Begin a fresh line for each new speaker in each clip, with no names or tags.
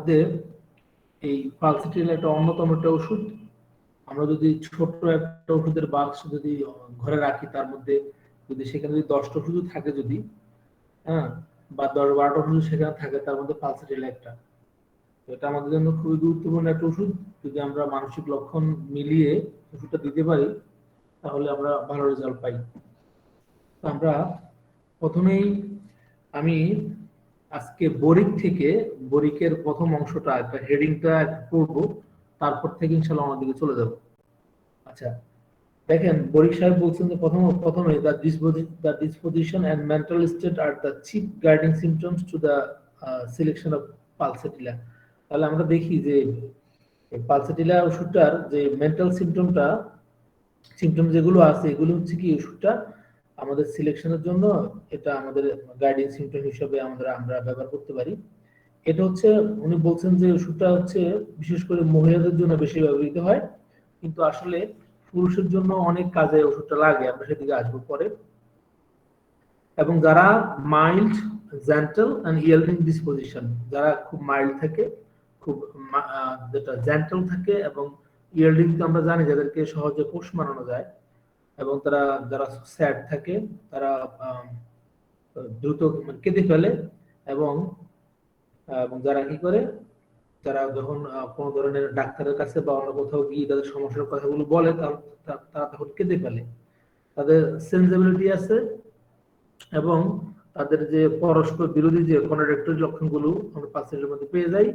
মধ্যে এই পালসিটিল একটা অন্যতম একটা ওষুধ। আমরা যদি ছোট্ট একটা ওষুধের বাক্স যদি ঘরে রাখি, তার মধ্যে যদি সেখানে যদি 10টা ওষুধ থাকে, যদি হ্যাঁ, বা 10-12টা ওষুধ সেখানে থাকে, তার মধ্যে পালসিটিল একটা। তো এটা আমাদের জন্য খুবই গুরুত্বপূর্ণ একটা ওষুধ। যদি আমরা মানসিক লক্ষণ মিলিয়ে ওষুধটা দিতে পারি, তাহলে আমরা ভালো রেজাল্ট পাই। তো আমরা প্রথমেই আমি আজকে বরিক থেকে, বরিকের প্রথম অংশটা একটা হেডিংটা পড়বো, তারপর থেকে ইনশাল্লাহ অন্যদিকে চলে যাব। আচ্ছা, দেখেন বরিক সাহেব বলছেন যে প্রথমে the disposition and mental state আর the chief guiding symptoms to the selection of pulsatilla. তাহলে আমরা দেখি যে পালসেটিলা ওষুধটার যে মেন্টাল সিমটম যেগুলো আছে, এগুলো হচ্ছে কি ওষুধটা আমাদের সিলেকশনের জন্য এটা আমাদের গাইডিং সিমটম হিসেবে আমরা ব্যবহার করতে পারি। এটা হচ্ছে, উনি বলছেন যে ওষুধটা হচ্ছে বিশেষ করে মহিলাদের জন্য বেশি ব্যবহৃত হয়, কিন্তু আসলে পুরুষের জন্য অনেক কাজে ওষুধটা লাগে, আমরা সেদিকে আসবো পরে। এবং যারা mild, gentle and yielding disposition, যারা খুব মাইল্ড থাকে, খুব যেটা জেন্টল থাকে, এবং ইয়েল্ডিং তো আমরা জানি যাদেরকে সহজে পোষ মানানো যায়, এবং তারা যারা স্যাড থাকে, তারা দ্রুত কেঁদে ফেলে, এবং এবং যারা কি করে, যারা যখন কোনো ধরনের ডাক্তারের কাছে বা অন্য কোথাও গিয়ে তাদের সমস্যার কথাগুলো বলে, তারা তখন কেঁদে ফেলে। তাদের সেন্সিবিলিটি আছে, এবং তাদের যে পরস্পর বিরোধী যে কন্ট্রাডিক্টরি লক্ষণগুলো আমরা পার্সেন্টের মধ্যে পেয়ে যাই।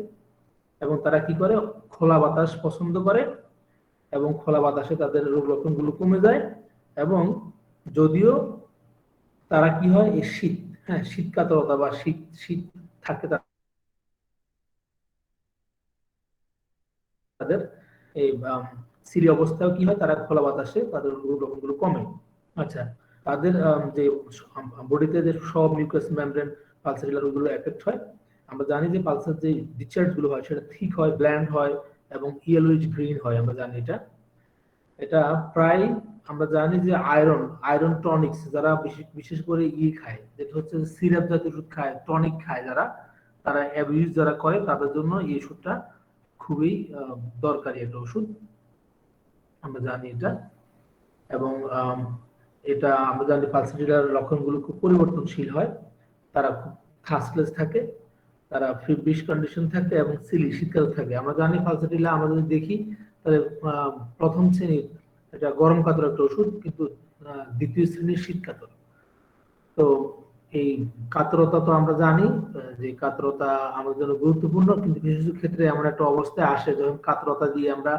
এবং তারা কি করে, খোলা বাতাস পছন্দ করে, এবং খোলা বাতাসে তাদের রোগ লক্ষণগুলো কমে যায়। এবং যদিও তারা কি হয়, এই শীত, হ্যাঁ, শীত কাতরতা বা শীত শীত থাকে তাদের, এই সিরি অবস্থাও কি হয়, তারা খোলা বাতাসে তাদের রোগ লক্ষণগুলো কমে। আচ্ছা, তাদের যে বডিতে যে সব মিউকাস মেমব্রেন পালসার গুলো এফেক্ট হয়। আমরা জানি যে পালসার যে ডিসচার্জ গুলো হয় সেটা থিক হয়, ব্ল্যান্ড হয়, এবং ইয়েলোইশ গ্রিন হয়, আমরা জানি এটা। এটা প্রায়, আমরা জানি যে আয়রন আয়রন টনিক্স, যারা বিশেষ করে খায়, যেটা হচ্ছে সিরাপ জাতীয় ওষুধ খায়, টনিক খায় যারা, তারা অ্যাবিউজ যারা করে, তাদের জন্য এই ওষুধটা খুবই দরকারি একটা ওষুধ, আমরা জানি এটা। এবং এটা আমরা জানি পালসিটিলার লক্ষণগুলো খুব পরিবর্তনশীল হয়। তারা খুব থার্স্টলেস থাকে, তারা ফিব্রিশ কন্ডিশন থাকে, এবং সিলি শীতকাল থাকে। আমরা জানি পালসিটিলা আমরা যদি দেখি, তাহলে প্রথম শ্রেণীর এটা গরম কাতর একটা ওষুধ, কিন্তু দ্বিতীয় শ্রেণীর শীত কাতর। তো এই কাতরতা তো আমরা জানি যে কাতরতা আমাদের জন্য গুরুত্বপূর্ণ, কিন্তু কিছু কিছু ক্ষেত্রে এমন একটা অবস্থায় আসে যখন কাতরতা দিয়ে আমরা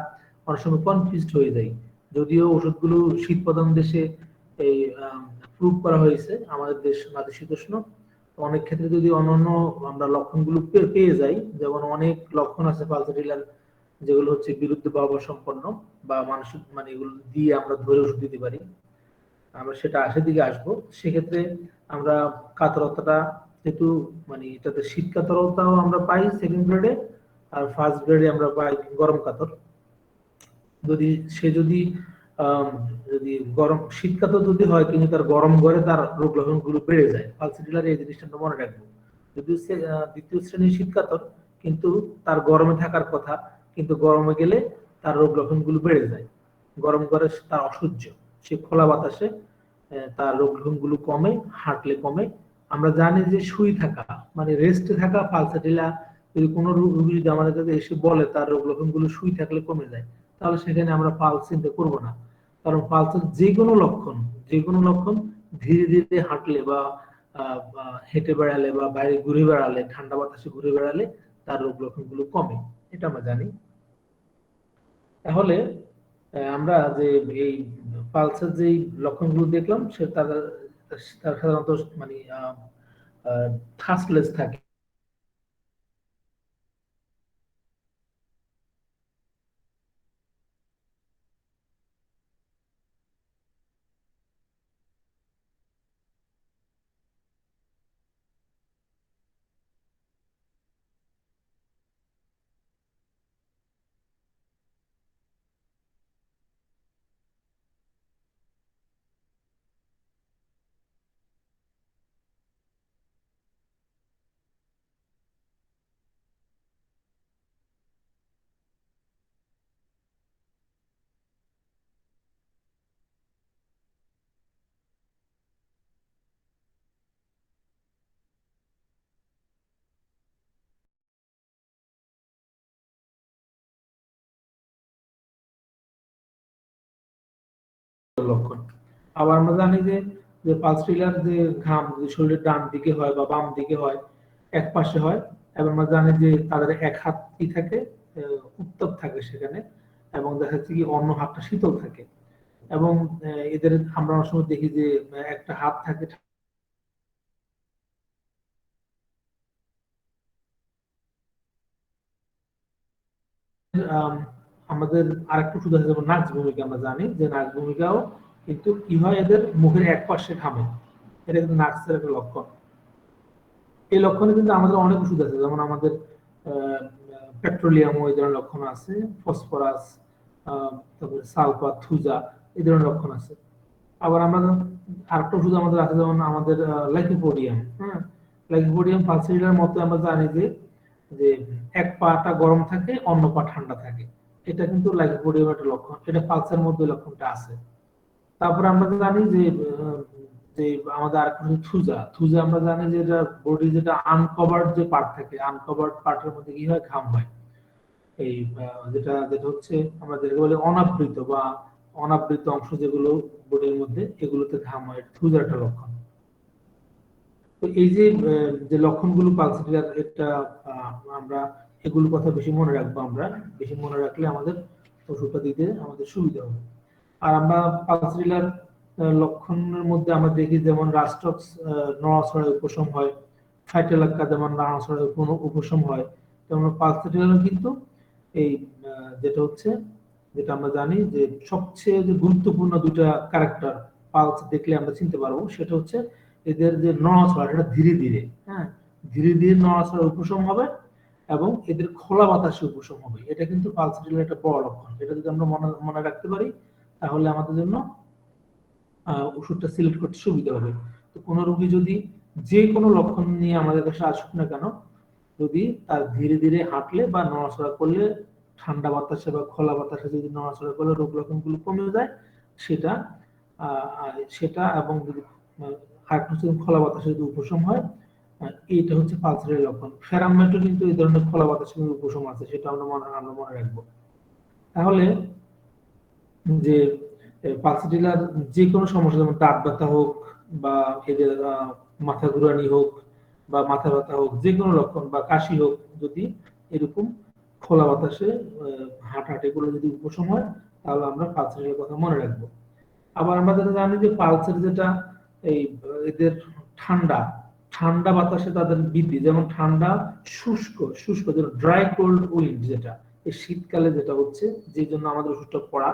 অনেক সময় কনফিউজড হয়ে যাই। যদিও ওষুধগুলো শীত প্রধান দেশে এই প্রুভ করা হয়েছে, আমাদের দেশ নাতিশীতোষ্ণ, অনেক ক্ষেত্রে যদি অন্যান্য আমরা লক্ষণগুলো পেয়ে যাই, যেমন অনেক লক্ষণ আছে পালসেটিলার যেগুলো হচ্ছে বিরুদ্ধ প্রভাব সম্পন্ন, বা মানসিক মানে এগুলো দিয়ে আমরা ধরে ওষুধ দিতে পারি, আমরা সেটা সেদিকে আসবো। সেক্ষেত্রে আমরা কাতরতাটা যেহেতু মানে এটাতে শীত কাতরতাও আমরা পাই সেকেন্ড গ্রেডে, আর ফার্স্ট গ্রেডে আমরা পাই গরম কাতর। যদি সে যদি আম, যদি গরম শীত কাতর যদি হয়, কিন্তু তার গরম ঘরে তার রোগ লক্ষণ গুলো বেড়ে যায়, পালসিটিলার এই জিনিসটা আমরা মনে রাখবো। যদি সে দ্বিতীয় শ্রেণীর শীত কাতর, কিন্তু তার গরমে থাকার কথা, কিন্তু গরমে গেলে তার রোগ লক্ষণ গুলো বেড়ে যায়। গরম ঘরে তার অসহ্য, সে খোলা বাতাসে তার রোগ লক্ষণ গুলো কমে, হাঁটলে কমে। আমরা জানি যে শুই থাকা মানে রেস্টে থাকা পালসাটিলা, যদি কোনো রোগী যদি আমাদের কাছে এসে বলে তার রোগ লক্ষণ গুলো শুই থাকলে কমে যায়, তাহলে সেখানে আমরা পালস চিন্তা করবো না। কারণ পালসের যে কোনো লক্ষণ ধীরে ধীরে হাঁটলে বা হেঁটে বেড়ালে বা বাইরে ঘুরে বেড়ালে, ঠান্ডা বাতাসে ঘুরে বেড়ালে তার রোগ লক্ষণ গুলো কমে, এটা আমরা জানি। তাহলে আমরা যে এই পালসের যে লক্ষণগুলো দেখলাম, সে তার তার সাধারণত মানে থার্স্টলেস থাকে, লক্ষণ। আবার আমরা জানি যে যে পালস রিলার যে ঘাম যদি শরীরের ডান দিকে হয় বা বাম দিকে হয়, এক পাশে হয়, এবং আমরা জানি যে তাদের এক হাত কি থাকে, উত্তাপ থাকে সেখানে, এবং দেখা যাচ্ছে কি অন্য হাতটা শীতল থাকে। এবং এদের আমরা অনেক সময় দেখি যে একটা হাত থাকে আম, আমাদের আরেকটা ওষুধ আছে যেমন নাক্স ভূমিকা, আমরা জানি যে নাক্স ভূমিকাও কিন্তু কি হয়, এদের মুখের এক পাশে ঘামে, এটা কিন্তু নাক্সের একটা লক্ষণ। এই লক্ষণে কিন্তু আমাদের অনেক ওষুধ আছে, যেমন আমাদের পেট্রোলিয়াম এই ধরনের লক্ষণ আছে, ফসফরাস, তারপরে সালফার, থুজা এই ধরনের লক্ষণ আছে। আবার আমরা আরেকটা ওষুধ আমাদের আছে যেমন আমাদের লাইকোপোডিয়াম। হ্যাঁ, লাইকোপোডিয়াম ফালসিরিলার মতো আমরা জানি যে যে এক পাটা গরম থাকে, অন্য পা ঠান্ডা থাকে, এটা কিন্তু লাইকোপোডিয়াম একটা লক্ষণ, এটা পালসের মধ্যে লক্ষণটা আছে। তারপরে আমরা জানি যে যে আমাদের আরেকটা হচ্ছে থুজা। থুজা আমরা জানি যে এটা বডি যেটা আনকভার্ড যে পার্ট থাকে, আনকভার্ড পার্টের মধ্যে কি হয়, ঘাম হয়। এই যেটা যেটা হচ্ছে আমরা যেটা বলি অনাবৃত বা অনাবৃত অংশ যেগুলো বডির মধ্যে, এগুলোতে ঘাম হয়, থুজার একটা লক্ষণ। তো এই যে যে লক্ষণগুলো পালসিটির, এটা আমরা এগুলোর কথা বেশি মনে রাখবো, আমরা বেশি মনে রাখলে আমাদের ওষুধটা দিতে আমাদের সুবিধা হবে। আর আমরা পালসিটিলার লক্ষণের মধ্যে আমরা দেখি যেমন রাস্টক্স নড়াচড়ায় উপশম হয়, ফাইটেলাক্কা যেমন নড়াচড়ায় উপশম হয়, তেমন পালসিটিলারও কিন্তু এই যেটা হচ্ছে, যেটা আমরা জানি যে সবচেয়ে যে গুরুত্বপূর্ণ দুটা ক্যারেক্টার পালস দেখলে আমরা চিনতে পারবো, সেটা হচ্ছে এদের যে নড়াচড়া, এটা ধীরে ধীরে, হ্যাঁ, ধীরে ধীরে নড়াচড়া উপশম হবে, এবং এদের খোলা বাতাসে উপশম হবে। এটা কিন্তু পালসিটিলার একটা বড় লক্ষণ। এটা যদি আমরা মনে মনে রাখতে পারি, তাহলে আমাদের জন্য ওষুধটা সিলেক্ট করতে সুবিধা হবে। তো কোনো রোগী যদি যে কোনো লক্ষণ নিয়ে আমাদের কাছে আসুক না কেন, যদি তার ধীরে ধীরে হাঁটলে বা নড়াচড়া করলে, ঠান্ডা বাতাসে বা খোলা বাতাসে যদি নড়াচড়া করলে রোগ লক্ষণগুলো কমে যায়, সেটা সেটা এবং যদি আরেকটা হচ্ছে খোলা বাতাসে যদি উপশম হয়, এইটা হচ্ছে পালসের লক্ষণ। ফেরামমেটও কিন্তু এই ধরনের খোলা বাতাসে উপশম আছে, সেটা আমরা মনে রাখবো। তাহলে যে পালসিটিলার যে কোনো সমস্যা, যেমন দাঁত ব্যথা হোক বা এদের মাথা ঘুরানি হোক বা মাথা ব্যথা হোক, যে কোনো লক্ষণ বা কাশি হোক, যদি এরকম খোলা বাতাসে হাঁটাহাঁটি করে যদি উপশম হয়, তাহলে আমরা পালসিটিলার কথা মনে রাখবো। আবার আমরা যেটা জানি যে পালসের যেটা এই এদের ঠান্ডা, ঠান্ডা বাতাসে তাদের বৃদ্ধি, যেমন ঠান্ডা শুষ্ক, শুষ্ক যেটা ড্রাই কোল্ড উইন্ড, যেটা এই শীতকালে যেটা হচ্ছে, যে জন্য আমাদের ওষুধটা পড়া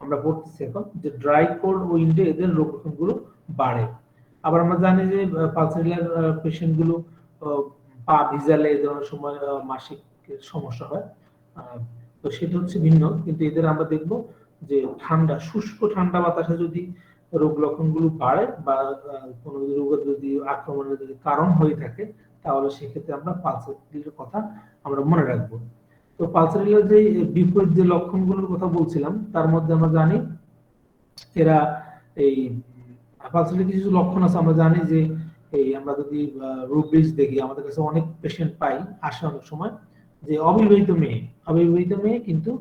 আমরা পড়তেছি এখন, যে ড্রাই কোল্ড উইন্ডে এদের রোগ গুলো বাড়ে। আবার আমরা জানি যে পালসেরিয়ার পেশেন্ট গুলো পা ভিজালে এ ধরনের সময় মাসিক সমস্যা হয়। আহ, তো সেটা হচ্ছে ভিন্ন, কিন্তু এদের আমরা দেখবো যে ঠান্ডা, শুষ্ক ঠান্ডা বাতাসে যদি রোগ লক্ষণ গুলো বাড়ে বা কোনো রোগের যদি আক্রমণের যদি কারণ হয়ে থাকে, তাহলে সেক্ষেত্রে আমরা পালসেরিয়ার কথা আমরা মনে রাখবো। তো পালসেরিয়ার যে বিপরীত যে লক্ষণগুলোর কথা বলছিলাম, তার মধ্যে আমরা জানি এরা এই পালসেরিয়ার কিছু লক্ষণ আছে। আমরা জানি যে এই আমরা যদি রুব্রিক্স দেখি, আমাদের কাছে অনেক পেশেন্ট পাই, আসে অনেক সময়, যে অবিবাহিত মেয়ে, অবিবাহিত মেয়ে কিন্তু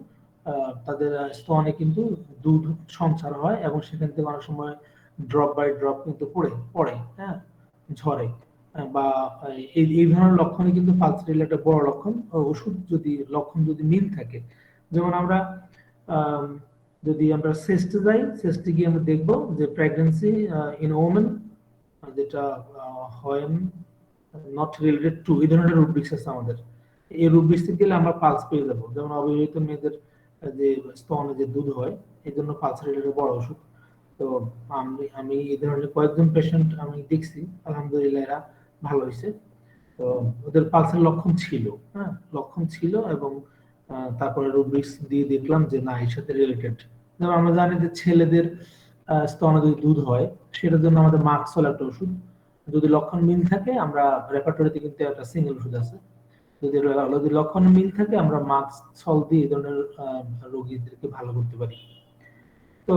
তাদের স্তনে কিন্তু দুধ সঞ্চার হয়, এবং সেখান থেকে অনেক সময় ড্রপ বাই ড্রপ কিন্তু পড়ে পড়ে, হ্যাঁ, ঝরে, বা এই ধরনের লক্ষণে কিন্তু পালসেরিয়ার একটা বড় লক্ষণ। ওষুধ যদি লক্ষণ যদি মিল থাকে, যেমন আমরা আম, যদি আমরা সেস্টে যাই, সেস্টে গিয়ে আমরা দেখবো যে প্রেগন্যান্সি ইন ওমেন, যেটা হয় নট রিলেটেড টু, এই ধরনের রুব্রিক্স আছে আমাদের। এই রুব্রিক্স গেলে আমরা পালস পেয়ে যাবো, যেমন অবিবাহিত মেয়েদের যে স্তনে যে দুধ হয়, এই জন্য পালস রিলেটেড বড় ওষুধ। তো আমি আমি এই ধরনের কয়েকজন পেশেন্ট আমি দেখছি, আলহামদুলিল্লাহ এরা ভালো হয়েছে। তো ওদের পালসের লক্ষণ ছিল, হ্যাঁ, লক্ষণ ছিল, এবং তারপরে রুব্রিক্স দিয়ে দেখলাম যে না, এর সাথে রিলেটেড। যেমন আমরা জানি যে ছেলেদের স্তনে যদি দুধ হয়, সেটার জন্য আমাদের মার্কসল একটা ওষুধ, যদি লক্ষণ মিল থাকে আমরা রেপার্টরিতে কিন্তু একটা সিঙ্গেল ওষুধ আছে, যদি যদি লক্ষণ মিল থাকে আমরা মার্কসল দিয়ে এই ধরনের রোগীদেরকে ভালো করতে পারি। তো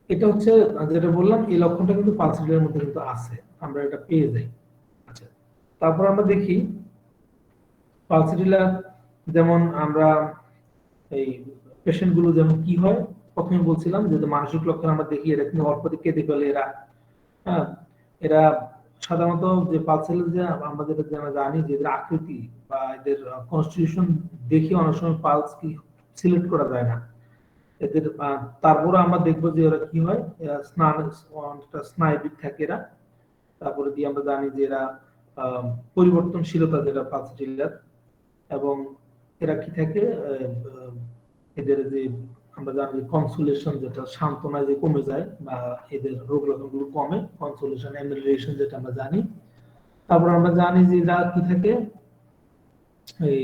এটা হচ্ছে যেটা বললাম, এই লক্ষণটা কিন্তু পালসেরিয়ার মধ্যে কিন্তু আছে, আমরা এটা পেয়ে যাই। আচ্ছা, তারপর আমরা দেখি পালসেরিলা, যেমন আমরা এই পেশেন্ট গুলো যেমন কি হয়, প্রথমে বলছিলাম যে মানসিক লক্ষণ আমরা দেখি এরা কিন্তু অল্প কেঁদে ফেলে এরা। হ্যাঁ, এরা সাধারণত যে পালসেলের যে আমরা যেটা জানি যে এদের আকৃতি বা এদের কনস্টিটিউশন দেখে অনেক সময় পালস কি সিলেক্ট করা যায় না এদের। তারপরে আমরা দেখবো যে এরা কি হয়, স্নায়বিক থাকে এরা। তারপরে দিয়ে আমরা জানি যে এরা পরিবর্তনশীলতা যেটা পালসেটিলার, এবং এরা কি থাকে এদের যে আমরা জানি কনসোলেশন যেটা সান্ত্বনা যে কমে যায় বা এদের রোগ লক্ষণগুলো কমে, কনসোলেশন অ্যামিলিয়েশন যেটা আমরা জানি। তারপর আমরা জানি যে এরা কি থাকে এই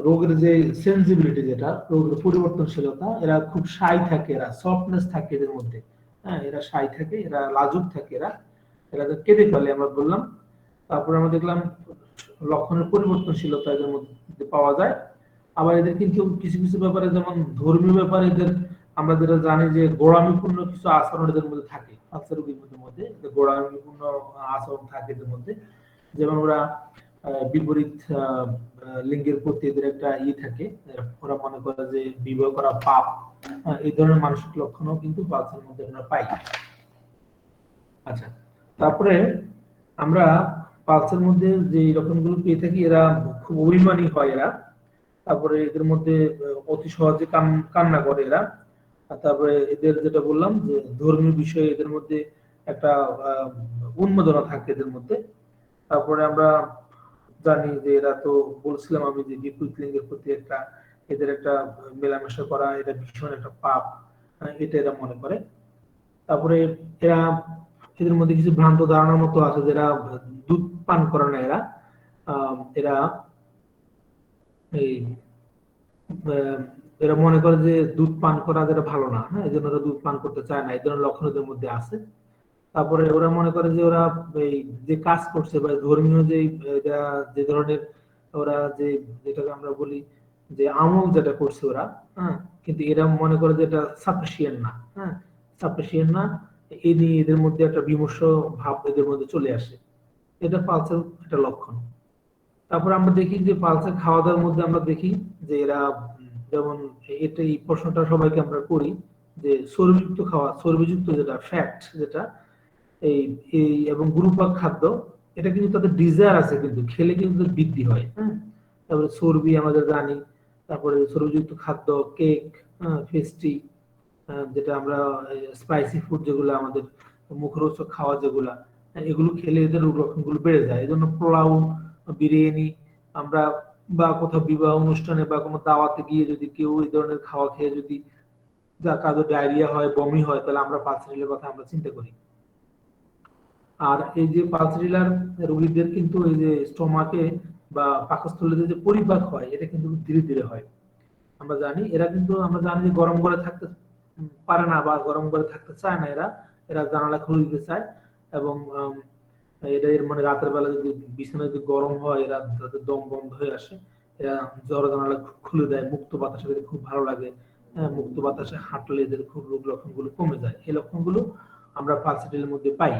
রোগের যে সেন্সিবিলিটি যেটা রোগের পরিবর্তনশীলতা, এরা খুব শাই থাকে, এরা সফটনেস থাকে এদের মধ্যে। হ্যাঁ, এরা শাই থাকে, এরা লাজুক থাকে, এরা এরা কেঁদে ফেলে আমরা বললাম। তারপরে আমরা দেখলাম লক্ষণের পরিবর্তনশীলতা এদের মধ্যে পাওয়া যায়। আবার এদের কিন্তু কিছু কিছু ব্যাপারে, যেমন ধর্মীয় ব্যাপারে এদের আমরা যেটা জানি যে গোঁড়ামিপূর্ণ কিছু আচরণ এদের মধ্যে থাকে, বাচ্চা রোগীর মধ্যে গোঁড়ামিপূর্ণ আচরণ থাকে এদের মধ্যে। যেমন ওরা বিপরীত লিঙ্গের প্রতি এদের একটা থাকে, ওরা মনে করে যে বিবাহ করা পাপ। এই ধরনের মানসিক লক্ষণও কিন্তু বাচ্চার মধ্যে আমরা পাই। আচ্ছা, তারপরে আমরা পালসের মধ্যে যে লক্ষণগুলো পেয়ে থাকি, এরা খুব অভিমানী হয় এরা। তারপরে এদের মধ্যে অতি সহজে কান্না করে এরা। তারপরে এদের যেটা বললাম যে ধর্মীয় বিষয়ে এদের মধ্যে একটা উন্মাদনা থাকে এদের মধ্যে। তারপরে আমরা জানি যে এরা তো বলছিলাম আমি যে বিপরীত লিঙ্গের প্রতি একটা এদের একটা মেলামেশা করা, এটা ভীষণ একটা পাপ, এটা এরা মনে করে। তারপরে এরা এদের মধ্যে কিছু ভ্রান্ত ধারণার মতো আছে, যারা দুধ পান করে না এরা। এরা এই এরা মনে করে যে দুধ পান করা যেটা ভালো না, হ্যাঁ, এই জন্য ওরা দুধ পান করতে চায় না, এই ধরনের লক্ষণ ওদের মধ্যে আছে। তারপরে ওরা মনে করে যে ওরা এই যে কাজ করছে বা ধর্মীয় যে ধরনের ওরা যে যেটাকে আমরা বলি যে আমল যেটা করছে ওরা, হ্যাঁ, কিন্তু এরা মনে করে যে এটা সাফিসিয়েন্ট না, হ্যাঁ, সাফিসিয়েন্ট না। এই নিয়ে এদের মধ্যে একটা বিমর্ষ ভাব এদের মধ্যে চলে আসে। এটা পালসের একটা লক্ষণ। তারপর আমরা দেখি যে পালসের খাওয়া দাওয়ার মধ্যে আমরা দেখি যে এরা যেমন এটা এই প্রশ্নটা সবাইকে আমরা করি যে চর্বিযুক্ত খাওয়া, চর্বিযুক্ত যেটা ফ্যাট যেটা এই এই এবং গুরুপাক খাদ্য, এটা কিন্তু তাদের ডিজায়ার আছে, কিন্তু খেলে কিন্তু বৃদ্ধি হয়। হ্যাঁ, তারপরে চর্বি আমাদের জানি, তারপরে চর্বিযুক্ত খাদ্য, কেক, পেস্ট্রি, যেটা আমরা স্পাইসি ফুড যেগুলো আমাদের মুখরোচক খাওয়া যেগুলা, এগুলো খেলে এদের রোগ লক্ষণগুলো বেড়ে যায়। এই জন্য পোলাও, বিরিয়ানি আমরা বা কোথাও বিবাহ অনুষ্ঠানে বা কোনো দাওয়াতে গিয়ে যদি কেউ এই ধরনের খাওয়া খেয়ে যদি কারো ডায়রিয়া হয়, বমি হয়, তাহলে আমরা পালসেরিলের কথা আমরা চিন্তা করি। আর এই যে পালসেরিলার রোগীদের কিন্তু এই যে স্টোমাকে বা পাকস্থলীতে যে পরিপাক হয়, এটা কিন্তু ধীরে ধীরে হয়। আমরা জানি এরা কিন্তু আমরা জানি যে গরম করে থাকতে পারে না বা গরম করে থাকতে চায় না এরা, এরা জানালা খুলে দিতে চায়। এবং এটা এর মানে রাতের বেলা যদি বিছানা যদি গরম হয়, এরা তাদের দম বন্ধ হয়ে আসে, এরা জানালা খুলে দেয়, মুক্ত বাতাসে এদের খুব ভালো লাগে। মুক্ত বাতাসে হাঁটলে এদের খুব রোগ লক্ষণগুলো কমে যায়। এই লক্ষণগুলো আমরা পালসেটিলের মধ্যে পাই।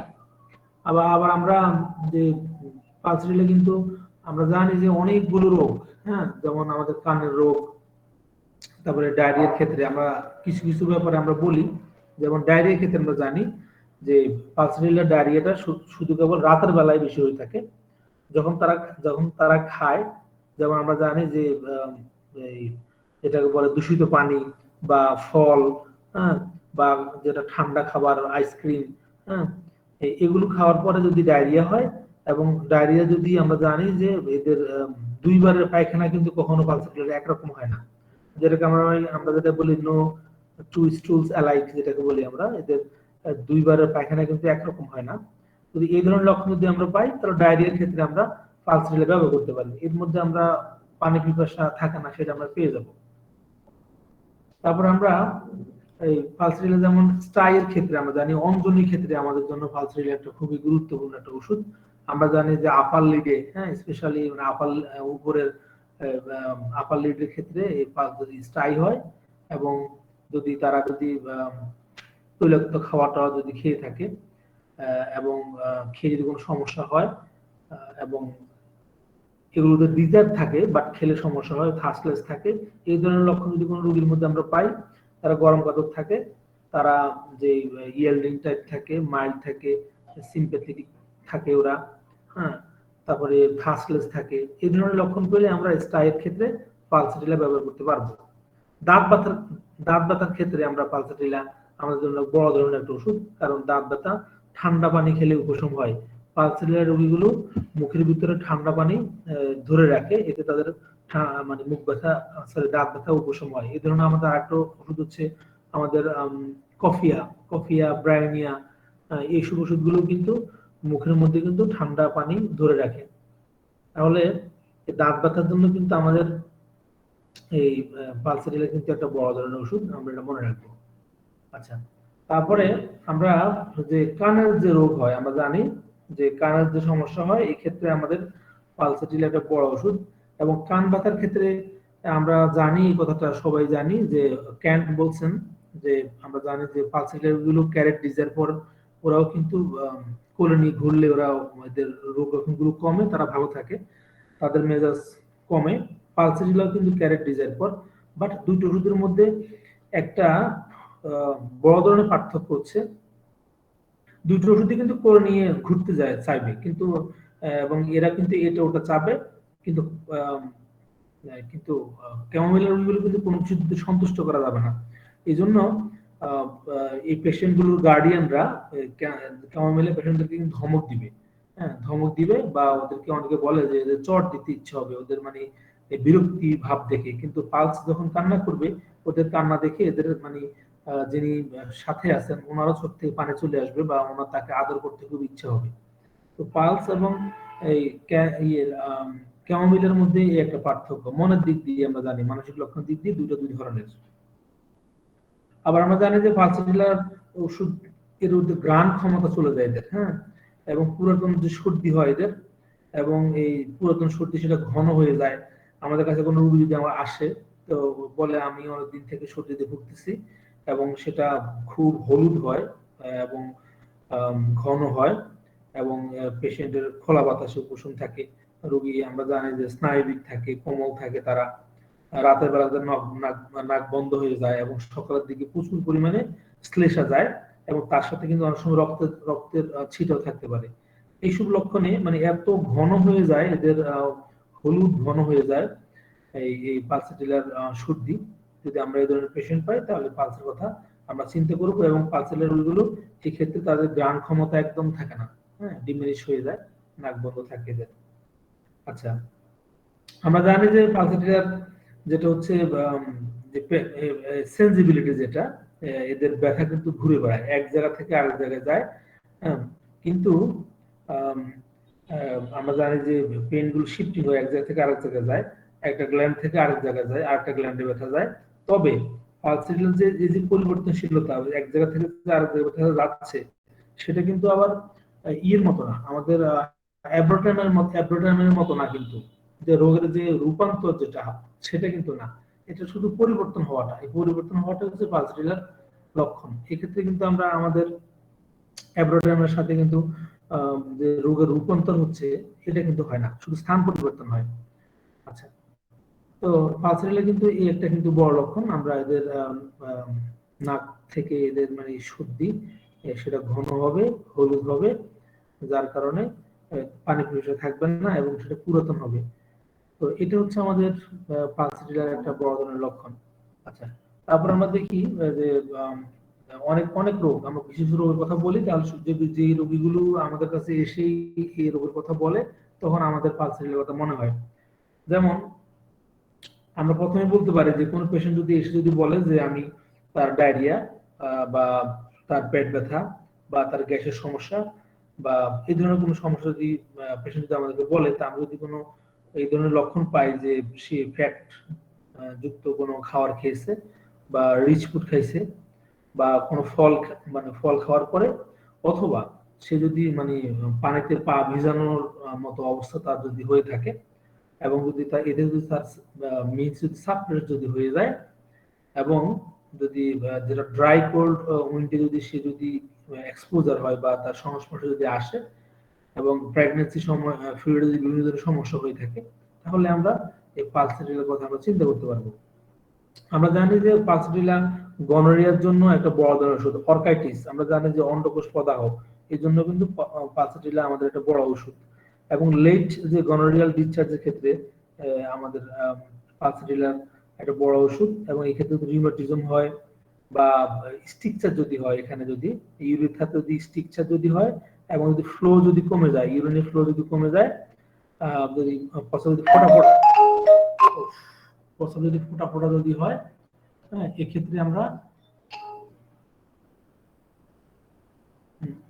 আবার আবার আমরা যে পালসেটিলে কিন্তু আমরা জানি যে অনেকগুলো রোগ, হ্যাঁ, যেমন আমাদের কানের রোগ, তারপরে ডায়রিয়ার ক্ষেত্রে আমরা কিছু কিছু ব্যাপারে আমরা বলি। যেমন ডায়রিয়ার ক্ষেত্রে আমরা জানি যে পালসেটিলার ডায়রিয়াটা শুধু কেবল রাতের বেলায় বেশি হয়ে থাকে, যখন তারা খায়। যেমন আমরা জানি যে এই এটাকে বলে দূষিত পানি বা ফল, হ্যাঁ, বা যেটা ঠান্ডা খাবার, আইসক্রিম, হ্যাঁ, এগুলো খাওয়ার পরে যদি ডায়রিয়া হয়, এবং ডায়রিয়া যদি আমরা জানি যে এদের দুইবারের পায়খানা কিন্তু কখনো পালসেটিলার একরকম হয় না। যেটাকে আমরা যেটা বলি নো টু স্টুলস অ্যালাইক, যেটাকে বলি আমরা, এদের দুইবারের পায়খানা কিন্তু একরকম হয় না। যদি এই ধরনের লক্ষণ যদি আমরা পাই, তাহলে ডায়রিয়ার ক্ষেত্রে আমরা পালসেটিলার ব্যবহার করতে পারি। এর মধ্যে আমরা পানি পিপাসা থাকে না, সেটা আমরা পেয়ে যাব। তারপর আমরা এই পালসেটিলার যেমন স্টাইয়ের ক্ষেত্রে আমরা জানি, অঞ্জনির ক্ষেত্রে আমাদের জন্য পালসেটিলার একটা খুবই গুরুত্বপূর্ণ একটা ওষুধ। আমরা জানি যে আপার লিডে, হ্যাঁ, স্পেশালি মানে উপরের আপার লিডের ক্ষেত্রে এই যদি স্টাই হয়, এবং যদি তারা যদি তৈলাক্ত খাওয়াটা যদি খেয়ে থাকে, এবং খেয়ে যদি কোনো সমস্যা হয়, এবং এগুলোতে ডিজার্ভ থাকে বাট খেলে সমস্যা হয়, থার্স্টলেস থাকে, এই ধরনের লক্ষণ যদি কোনো রোগীর মধ্যে আমরা পাই, তারা গরম কাতর থাকে, তারা যে ইয়েল্ডিং টাইপ থাকে, মাইল্ড থাকে, সিম্প্যাথেটিক থাকে ওরা, হ্যাঁ, তারপরে ফাস্টলেস থাকে। এই ধরনের লক্ষণ পেলে আমরা স্টাইয়ের ক্ষেত্রে পালসেটিলা ব্যবহার করতে পারবো। দাঁত ব্যথার দাঁত ব্যথার ক্ষেত্রে আমরা পালসেটিলা আমাদের জন্য বড় ধরনের একটা ওষুধ, কারণ দাঁত ব্যথা ঠান্ডা পানি খেলে উপশম হয়। পালসেটিলা রোগীগুলো মুখের ভিতরে ঠান্ডা পানি ধরে রাখে, এতে তাদের মানে মুখ ব্যথা, সরি, দাঁত ব্যথা উপশম হয়। এই ধরনের আমাদের আরেকটা ওষুধ হচ্ছে আমাদের কফিয়া, ব্রায়োনিয়া, এইসব ওষুধগুলো কিন্তু মুখের মধ্যে কিন্তু ঠান্ডা পানি ধরে রাখে। তাহলে দাঁত ব্যথার জন্য কিন্তু আমাদের এই পালসেটিলা কিন্তু একটা বড় ধরনের ওষুধ, আমরা এটা মনে রাখবো। আচ্ছা, তারপরে আমরা যে কানের যে রোগ হয়, আমরা জানি যে কানের যে সমস্যা হয়, এই ক্ষেত্রে আমাদের পালসেটিলা একটা বড় ওষুধ। এবং কান ব্যথার ক্ষেত্রে আমরা জানি, এই কথাটা সবাই জানি, যে ক্যান্ট বলছেন যে আমরা জানি যে পালসেটিলা গুলো ক্যারেট ডিজার পর ওরাও কিন্তু কোলে নিয়ে ঘুরলে ওরা এদের রোগ লক্ষণগুলো কমে, তারা ভালো থাকে, তাদের মেজাজ কমে। পালসেটিলাও কিন্তু ক্যারেট ডিজার পর। বাট দুটো ওষুধের মধ্যে একটা বড় ধরনের পার্থক্য হচ্ছে দুটো ওষুধই কিন্তু করে নিয়ে ঘুরতে যায় চাইবে, কিন্তু এবং এরা কিন্তু এটা ওটা চাবে, কিন্তু কিন্তু ক্যামোমিলের ওষুধগুলো কিন্তু কোনো কিছুতে সন্তুষ্ট করা যাবে না। এই জন্য এই পেশেন্ট গুলোর গার্ডিয়ানরা ক্যামোমিলের পেশেন্টদেরকে কিন্তু ধমক দিবে, হ্যাঁ, ধমক দিবে, বা ওদেরকে অনেকে বলে যে চট দিতে ইচ্ছে হবে ওদের, মানে বিরক্তি ভাব দেখে। কিন্তু পালস যখন কান্না করবে, ওদের কান্না দেখে এদের মানে যিনি সাথে আছেন ওনারও চোখ থেকে পানি চলে আসবে, বা ওনার তাকে আদর করতে খুব ইচ্ছে হবে। তো পালস এবং এই ক্যামোমিলের মধ্যে এই একটা পার্থক্য মনের দিক দিয়ে আমরা জানি, মানসিক লক্ষণ দিক দিয়ে দুই ধরনের। আবার আমরা জানি যে পালসেটিলার ওষুধ এর মধ্যে গ্রাণ ক্ষমতা চলে যায় এদের, হ্যাঁ, এবং পুরাতন যে সর্দি হয় এদের, এবং এই পুরাতন সর্দি সেটা ঘন হয়ে যায়। আমাদের কাছে কোনো রোগী যদি আমার আসে, তো বলে আমি অনেকদিন থেকে সর্দিতে ভুগতেছি, এবং সেটা খুব হলুদ হয় এবং ঘন হয়, এবং পেশেন্টের খোলা বাতাসে উপশম থাকে। রোগী আমরা জানি যে স্নায়বিক থাকে, কোমল থাকে, তারা রাতের বেলাতে নাক বন্ধ হয়ে যায়, এবং সকালের দিকে প্রচুর পরিমাণে শ্লেষা যায়, এবং তার সাথে কিন্তু অনেক সময় রক্তের ছিটাও থাকতে পারে। এইসব লক্ষণে মানে এত ঘন হয়ে যায় এদের, হলুদ ঘন হয়ে যায় এই পালসেটিলার সর্দি। যদি আমরা এই ধরনের পেশেন্ট পাই, তাহলে পালসের কথা আমরা চিন্তা করবো, এবং পালসেটিলার রোগীগুলো এই ক্ষেত্রে তাদের গ্রাণ ক্ষমতা একদম থাকে না, হ্যাঁ, ডিমিনিশ হয়ে যায়, নাক বন্ধ থাকে যায়। আচ্ছা, আমরা জানি যে পালসেটিলার যেটা হচ্ছে যে সেন্সিবিলিটি, যেটা এদের ব্যথা কিন্তু ঘুরে বেড়ায়, এক জায়গা থেকে আরেক জায়গায় যায়, কিন্তু আমরা জানি যে পেন গুলো শিফটিং হয়ে এক জায়গা থেকে আরেক জায়গায় যায়, একটা গ্ল্যান্ড থেকে আরেক জায়গায় যায়, আরেকটা গ্ল্যান্ডে ব্যথা যায়। তবে পালসেটিলার যে এই যে পরিবর্তনশীলতা, এক জায়গা থেকে আরেক জায়গায় ব্যথা যাচ্ছে, সেটা কিন্তু আবার ইয়ের মতো না, আমাদের অ্যাব্রোটামের মতো না, কিন্তু যে রোগের যে রূপান্তর যেটা, সেটা কিন্তু না। এটা শুধু পরিবর্তন হওয়াটা, এই পরিবর্তন হওয়াটা হচ্ছে পালসেটিলার লক্ষণ। এক্ষেত্রে কিন্তু আমরা আমাদের অ্যাব্রোটামের সাথে কিন্তু যে রোগের রূপান্তর হচ্ছে, এটা কিন্তু হয় না, শুধু স্থান পরিবর্তন হয়। আচ্ছা, তো পালসেটিলা কিন্তু এই একটা কিন্তু বড় লক্ষণ। আমরা এদের নাক থেকে এদের মানে সর্দি, সেটা ঘন হবে, হলুদ হবে, যার কারণে পানি পরিষ্কার থাকবে না, এবং সেটা পুরাতন হবে। তো এটা হচ্ছে আমাদের পালসেটিলার একটা বড় ধরনের লক্ষণ। আচ্ছা, তারপর আমরা দেখি যে অনেক অনেক রোগ, আমরা বিশেষ রোগের কথা বলি, তাহলে যে রোগীগুলো আমাদের কাছে এসেই এই রোগের কথা বলে, তখন আমাদের পালসেটিলার কথা মনে হয়। যেমন আমরা প্রথমে বলতে পারি যে কোনো পেশেন্ট যদি এসে যদি বলে যে আমি তার ডায়রিয়া, বা তার পেট ব্যথা, বা তার গ্যাসের সমস্যা, বা এই ধরনের কোনো সমস্যা যদি পেশেন্ট যদি আমাদেরকে বলে, তা আমরা যদি কোনো এই ধরনের লক্ষণ পাই যে সে ফ্যাট যুক্ত কোনো খাবার খেয়েছে, বা রিচ ফুড খাইছে, বা কোনো মানে ফল খাওয়ার পরে, অথবা সে যদি মানে পানিতে পা ভিজানোর মতো অবস্থা তার যদি হয়ে থাকে, এবং যদি তার এতে যদি তার মিন্স যদি সাপ্রেস যদি হয়ে যায়, এবং যদি যেটা ড্রাই কোল্ড উইন্ডে যদি সে যদি এক্সপোজার হয়, বা তার সংস্পর্শে যদি আসে, এবং প্রেগন্যান্সি সময় পিরিয়ডে যদি বিভিন্ন ধরনের সমস্যা হয়ে থাকে, তাহলে আমরা এই পালসেটিলার কথা আমরা চিন্তা করতে পারবো। আমরা জানি যে পালসেটিলা গনোরিয়ার জন্য একটা বড় ধরনের ওষুধ। অর্কাইটিস আমরা জানি যে অন্ডকোষ প্রদাহ, এই জন্য কিন্তু পালসেটিলা আমাদের একটা বড় ওষুধ। এবং লেট যে গনোরিয়াল ডিসচার্জের ক্ষেত্রে আমাদের পালসেটিলার একটা বড় ওষুধ। এবং এই ক্ষেত্রে রিউমাটিজম হয় বা স্ট্রিকচার যদি হয়, এখানে যদি ইউরিথ্রাতে যদি স্ট্রিকচার যদি হয় এবং যদি ফ্লো যদি কমে যায়, ইউরিনের ফ্লো যদি কমে যায়, যদি প্রস্রাব যদি ফোটা ফোটা যদি হয়, হ্যাঁ, এক্ষেত্রে আমরা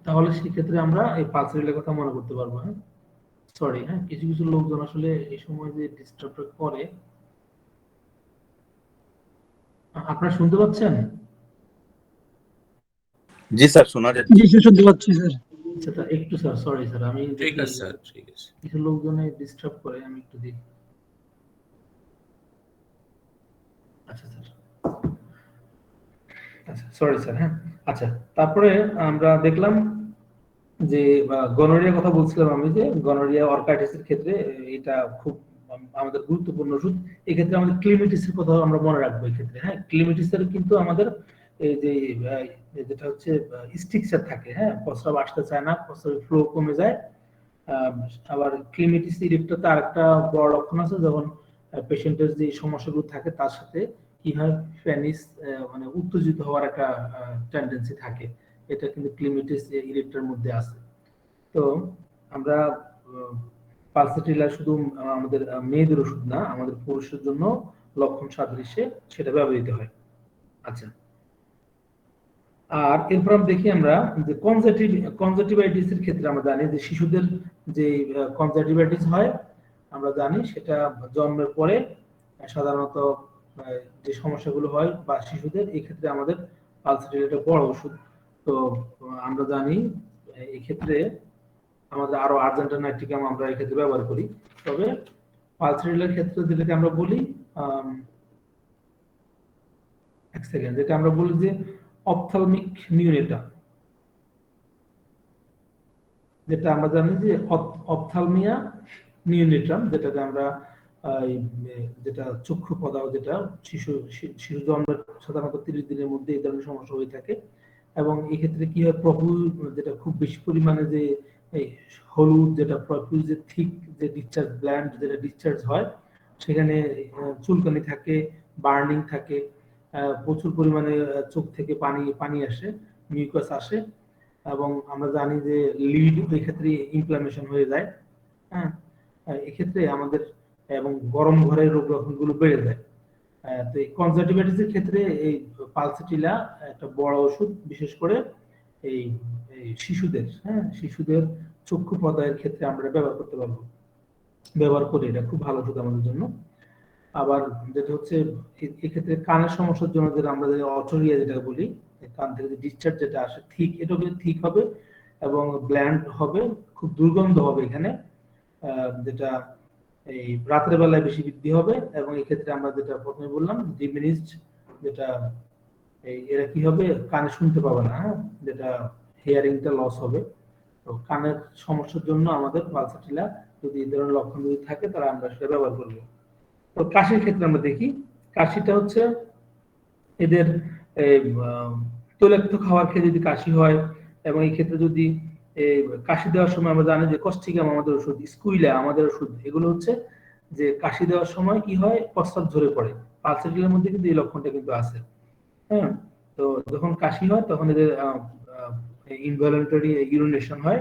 তাহলে সেক্ষেত্রে আমরা এই পালসেটিলার কথা মনে করতে পারবো। হ্যাঁ, সরি, হ্যাঁ, কিছু কিছু লোকজন আসলে এই সময় যে ডিস্টার্ব করে। আপনারা শুনতে পাচ্ছেন?
জি স্যার, শোনা যাচ্ছে।
জি স্যার, শুনতে পাচ্ছি স্যার।
আচ্ছা, একটু স্যার, সরি স্যার, আমি
ঠিক আছে স্যার, ঠিক আছে।
কিছু লোকজনে ডিস্টার্ব করে, আমি একটু দেখি। আচ্ছা স্যার, আচ্ছা, সরি স্যার। হ্যাঁ, আচ্ছা, তারপরে আমরা দেখলাম যে গনোরিয়া কথা বলছিলাম আমি, যে গনোরিয়া অর্কাইটিসের ক্ষেত্রে এটা খুব আমাদের গুরুত্বপূর্ণ ওষুধ। এই ক্ষেত্রে আমাদের ক্লিমিটিসের কথা আমরা মনে রাখবো এই ক্ষেত্রে। হ্যাঁ, ক্লিমিটিসের কিন্তু আমাদের এই যে যেটা হচ্ছে স্ট্রিকচার থাকে, হ্যাঁ, প্রস্রাব আসতে চায় না, প্রস্রাবের ফ্লো কমে যায়। আবার ক্লিমিটিস ইরেক্টাতে আরেকটা বড় লক্ষণ আছে, যখন পেশেন্টের যে সমস্যাগুলো থাকে তার সাথে কি হয়, ফেনিস মানে উত্তেজিত হওয়ার একটা টেন্ডেন্সি থাকে। এটা কিন্তু ক্লিমিটিস ইরেক্টার মধ্যে আছে। তো আমরা পালসেটিলা শুধু আমাদের মেয়েদের ওষুধ না, আমাদের পুরুষের জন্য লক্ষণ সাদৃশ্যে সেটা ব্যবহৃত হয়। আচ্ছা, আর এরপর দেখি আমরা যে কনজাংটিভাইটিস এর ক্ষেত্রে আমরা জানি যে শিশুদের যে কনজাংটিভাইটিস হয়, আমরা জানি সেটা জন্মের পরে সাধারণত যে সমস্যাগুলো হয় বা শিশুদের, এই ক্ষেত্রে আমাদের পালসেটিলা একটা বড় ওষুধ। তো আমরা জানি এই ক্ষেত্রে আমাদের আরো আর্জেন্টা নাইট্রিকাম আমরা এই ক্ষেত্রে ব্যবহার করি। তবে পালসেটিলার ক্ষেত্রে যেটাকে আমরা বলি এক সেকেন্ড, যেটা আমরা বলি যে অপথ্যালমিক নিউনেটাম, যেটা আমরা জানি যে অপথ্যালমিয়া নিউনেটাম, যেটাকে আমরা যেটা চক্ষু প্রদাহ, যেটা শিশু জন্মের সাধারণত 30 দিনের মধ্যে এই ধরনের সমস্যা হয়ে থাকে। এবং এই ক্ষেত্রে কি হয়, যেটা খুব বেশি পরিমাণে যে এই হলুদ, যেটা প্রফিউজের থিক যে ডিসচার্জ গ্ল্যান্ড যেটা ডিসচার্জ হয়, সেখানে চুলকানি থাকে, বার্নিং থাকে, প্রচুর পরিমাণে চোখ থেকে পানি আসে, মিউকাস আসে। এবং আমরা জানি যে লিড এই ক্ষেত্রে ইনফ্লামেশন হয়ে যায়। হ্যাঁ, এক্ষেত্রে আমাদের এবং গরম ঘরের রোগ লক্ষণগুলো বেড়ে যায়। তো এই কনজাংটিভাইটিসের ক্ষেত্রে এই পালসেটিলা একটা বড় ওষুধ, বিশেষ করে এই শিশুদের, হ্যাঁ, শিশুদের চক্ষু প্রদাহের ক্ষেত্রে আমরা ব্যবহার করতে পারবো, ব্যবহার করি। এটা খুব ভালো ওষুধ আমাদের জন্য। আবার যেটা হচ্ছে এক্ষেত্রে কানের সমস্যার জন্য যেটা আমরা অটোরিয়া যেটা বলি, কান থেকে যে ডিসচার্জ যেটা আসে ঠিক, এটা ঠিক হবে এবং ব্ল্যান্ড হবে, খুব দুর্গন্ধ হবে এখানে, যেটা এই রাতের বেলায় বেশি বৃদ্ধি হবে। এবং এই ক্ষেত্রে আমরা যেটা প্রথমে বললাম ডিমিনিশড, যেটা এরা কি হবে, কানে শুনতে পাবে না, যেটা হিয়ারিংটা লস হবে। তো কানের সমস্যার জন্য আমাদের পালসেটিলা যদি এই ধরনের লক্ষণ যদি থাকে, তাহলে আমরা সেটা ব্যবহার করবো। তো কাশির ক্ষেত্রে আমরা দেখি, কাশিটা হচ্ছে এদের তৈলাক্ত খাবার খেয়ে যদি কাশি হয়, এবং এই ক্ষেত্রে যদি কাশি দেওয়ার সময় আমরা জানি যে কস্টিকাম আমাদের ওষুধ, স্কুইলা আমাদের ওষুধ, এগুলো হচ্ছে যে কাশি দেওয়ার সময় কি হয়, প্রস্রাব ঝরে পড়ে। পালসেটিলার মধ্যে কিন্তু এই লক্ষণটা কিন্তু আছে। হ্যাঁ, তো যখন কাশি হয় তখন এদের ইনভলিউন্টারি ইউরিনেশন হয়,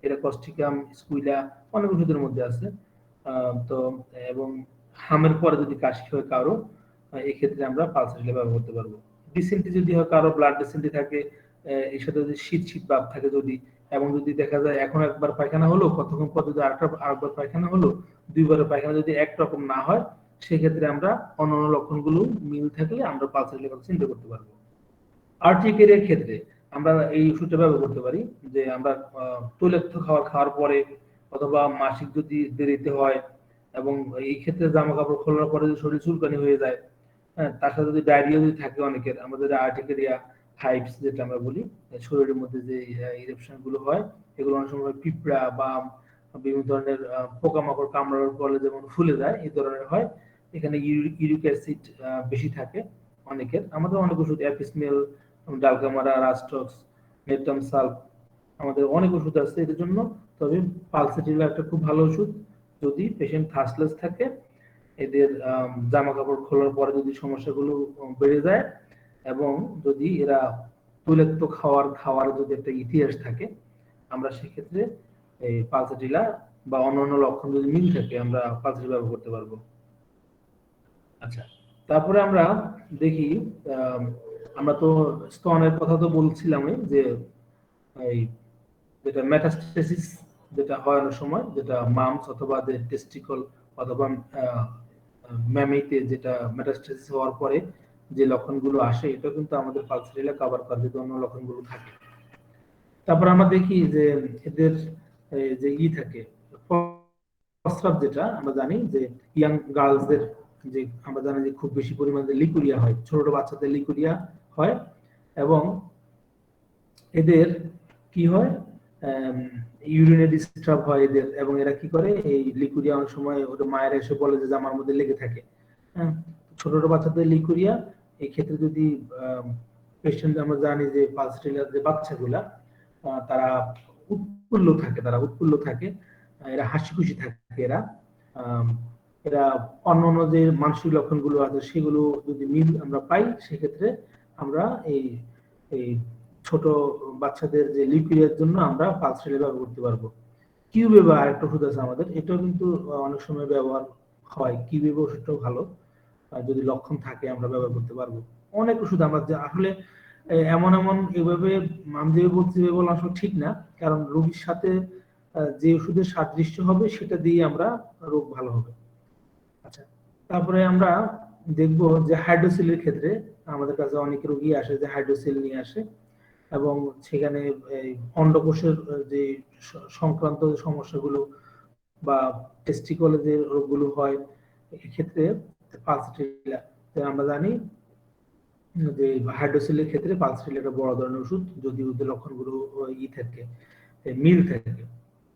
এটা কস্টিকাম, স্কুইলা অনেক ওষুধের মধ্যে আছে। তো এবং হামের পরে যদি কাশি হয় কারো, এই ক্ষেত্রে আমরা পালসেটিলা ব্যবহার করতে পারবো। ডিসেন্ট্রি যদি হয় কারো, ব্লাড ডিসেন্ট্রি থাকে, এর সাথে যদি শীত শীত ভাব থাকে যদি, এবং যদি দেখা যায় এখন একবার পায়খানা হলো, কতক্ষণ পর যদি আরেকবার পায়খানা হলো, দুইবারের পায়খানা যদি একরকম না হয়, সেক্ষেত্রে আমরা অন্যান্য লক্ষণগুলো মিল থাকলে আমরা পালসেটিলা কথা চিন্তা করতে পারবো। আর্টিকেরিয়ার ক্ষেত্রে আমরা এই ওষুধটা ব্যবহার করতে পারি, যে আমরা তৈলাক্ত খাওয়ার পরে অথবা মাসিক যদি দেরিতে হয়, এবং এই ক্ষেত্রে জামা কাপড় খোলার পরে যদি শরীর চুলকানি হয়ে যায়, হ্যাঁ, তার সাথে যদি ডায়রিয়া যদি থাকে অনেকের, আমাদের আর্টিকেরিয়া হাইভস যেটা আমরা বলি, শরীরের মধ্যে যে ইরেপশন গুলো হয়, এগুলো অনেক সময় পিঁপড়া বা বিভিন্ন ধরনের পোকামাকড় কামড়ানোর ফলে যেমন ফুলে যায়, এই ধরনের হয়। এখানে ইউরিক অ্যাসিড বেশি থাকে, অনেকের, আমাদের অনেক ওষুধ অ্যাপিসমেল, ডালকামারা, রাস্টক্স, মেট্রাম সালফ, আমাদের অনেক ওষুধ আছে এদের জন্য। তবে পালসেটিলা একটা খুব ভালো ওষুধ যদি পেশেন্ট থার্স্টলেস থাকে, এদের জামা কাপড় খোলার পরে যদি সমস্যাগুলো বেড়ে যায়, এবং যদি এরা তৈলাক্ত খাওয়ার যদি একটা ইতিহাস থাকে, আমরা সেক্ষেত্রে এই পালসেটিলা বা অন্যান্য লক্ষণ যদি মিল থাকে আমরা পালসেটিলা ব্যবহার করতে পারবো। আচ্ছা, তারপরে আমরা দেখি, আম, আমরা তো স্তনের কথা তো বলছিলামই, যে এই যেটা মেটাস্টেসিস যেটা হয় অনেক সময়, যেটা মামস অথবা যে টেস্টিকল অথবা ম্যামিতে যেটা মেটাস্টেসিস হওয়ার পরে যে লক্ষণগুলো আসে, এটা কিন্তু আমাদের পালসেটিলা কভার করে যদি অন্য লক্ষণগুলো থাকে। তারপর আমরা দেখি যে এদের যে থাকে প্রস্রাব, যেটা আমরা জানি যে ইয়াং গার্লসদের, যে আমরা জানি যে খুব বেশি পরিমাণে লিকুরিয়া হয়, ছোট ছোট বাচ্চাদের লিকুরিয়া হয়, এবং এদের কি হয়, ইউরিনে ডিস্টার্ব হয় এদের, এবং এরা কি করে এই লিকুরিয়া অনেক সময় ওদের মায়ের এসে বলে যে জামার মধ্যে লেগে থাকে। হ্যাঁ, ছোট ছোট বাচ্চাদের লিকুরিয়া, এই ক্ষেত্রে যদি পেশেন্ট, আমরা জানি যে পালসেটিলার যে বাচ্চাগুলা তারা উৎফুল্ল থাকে, এরা হাসি খুশি থাকে, এরা আম, এরা অন্যান্য যে মানসিক লক্ষণগুলো আছে সেগুলো যদি মিল আমরা পাই, সেক্ষেত্রে আমরা এই এই ছোট বাচ্চাদের যে লিকুইডের জন্য আমরা পালসেটিলা ব্যবহার করতে পারবো। কিউবেবা আরেকটা ওষুধ আছে আমাদের, এটাও কিন্তু অনেক সময় ব্যবহার হয়। কিউবেবা ওষুধটাও ভালো, যদি লক্ষণ থাকে আমরা ব্যবহার করতে পারবো। অনেক ওষুধ আমরা আসলে এমন এমন এভাবে আমি যে বলছি বলা আসলে ঠিক না, কারণ রোগীর সাথে যে ওষুধের সাদৃশ্য হবে সেটা দিয়ে আমরা রোগ ভালো হবে। আচ্ছা, তারপরে আমরা দেখবো যে হাইড্রোসিলের ক্ষেত্রে আমাদের কাছে অনেক রোগী আসে যে হাইড্রোসিল নিয়ে আসে, এবং সেখানে এই অন্ডকোষের যে সংক্রান্ত সমস্যাগুলো বা টেস্টিকলে যে রোগগুলো হয়, এক্ষেত্রে পালসেটিলা, আমরা জানি যে হাইড্রোসিলের ক্ষেত্রে পালসেটিলা একটা বড় ধরনের ওষুধ যদি ওদের লক্ষণগুলো থাকে, মিল থাকে।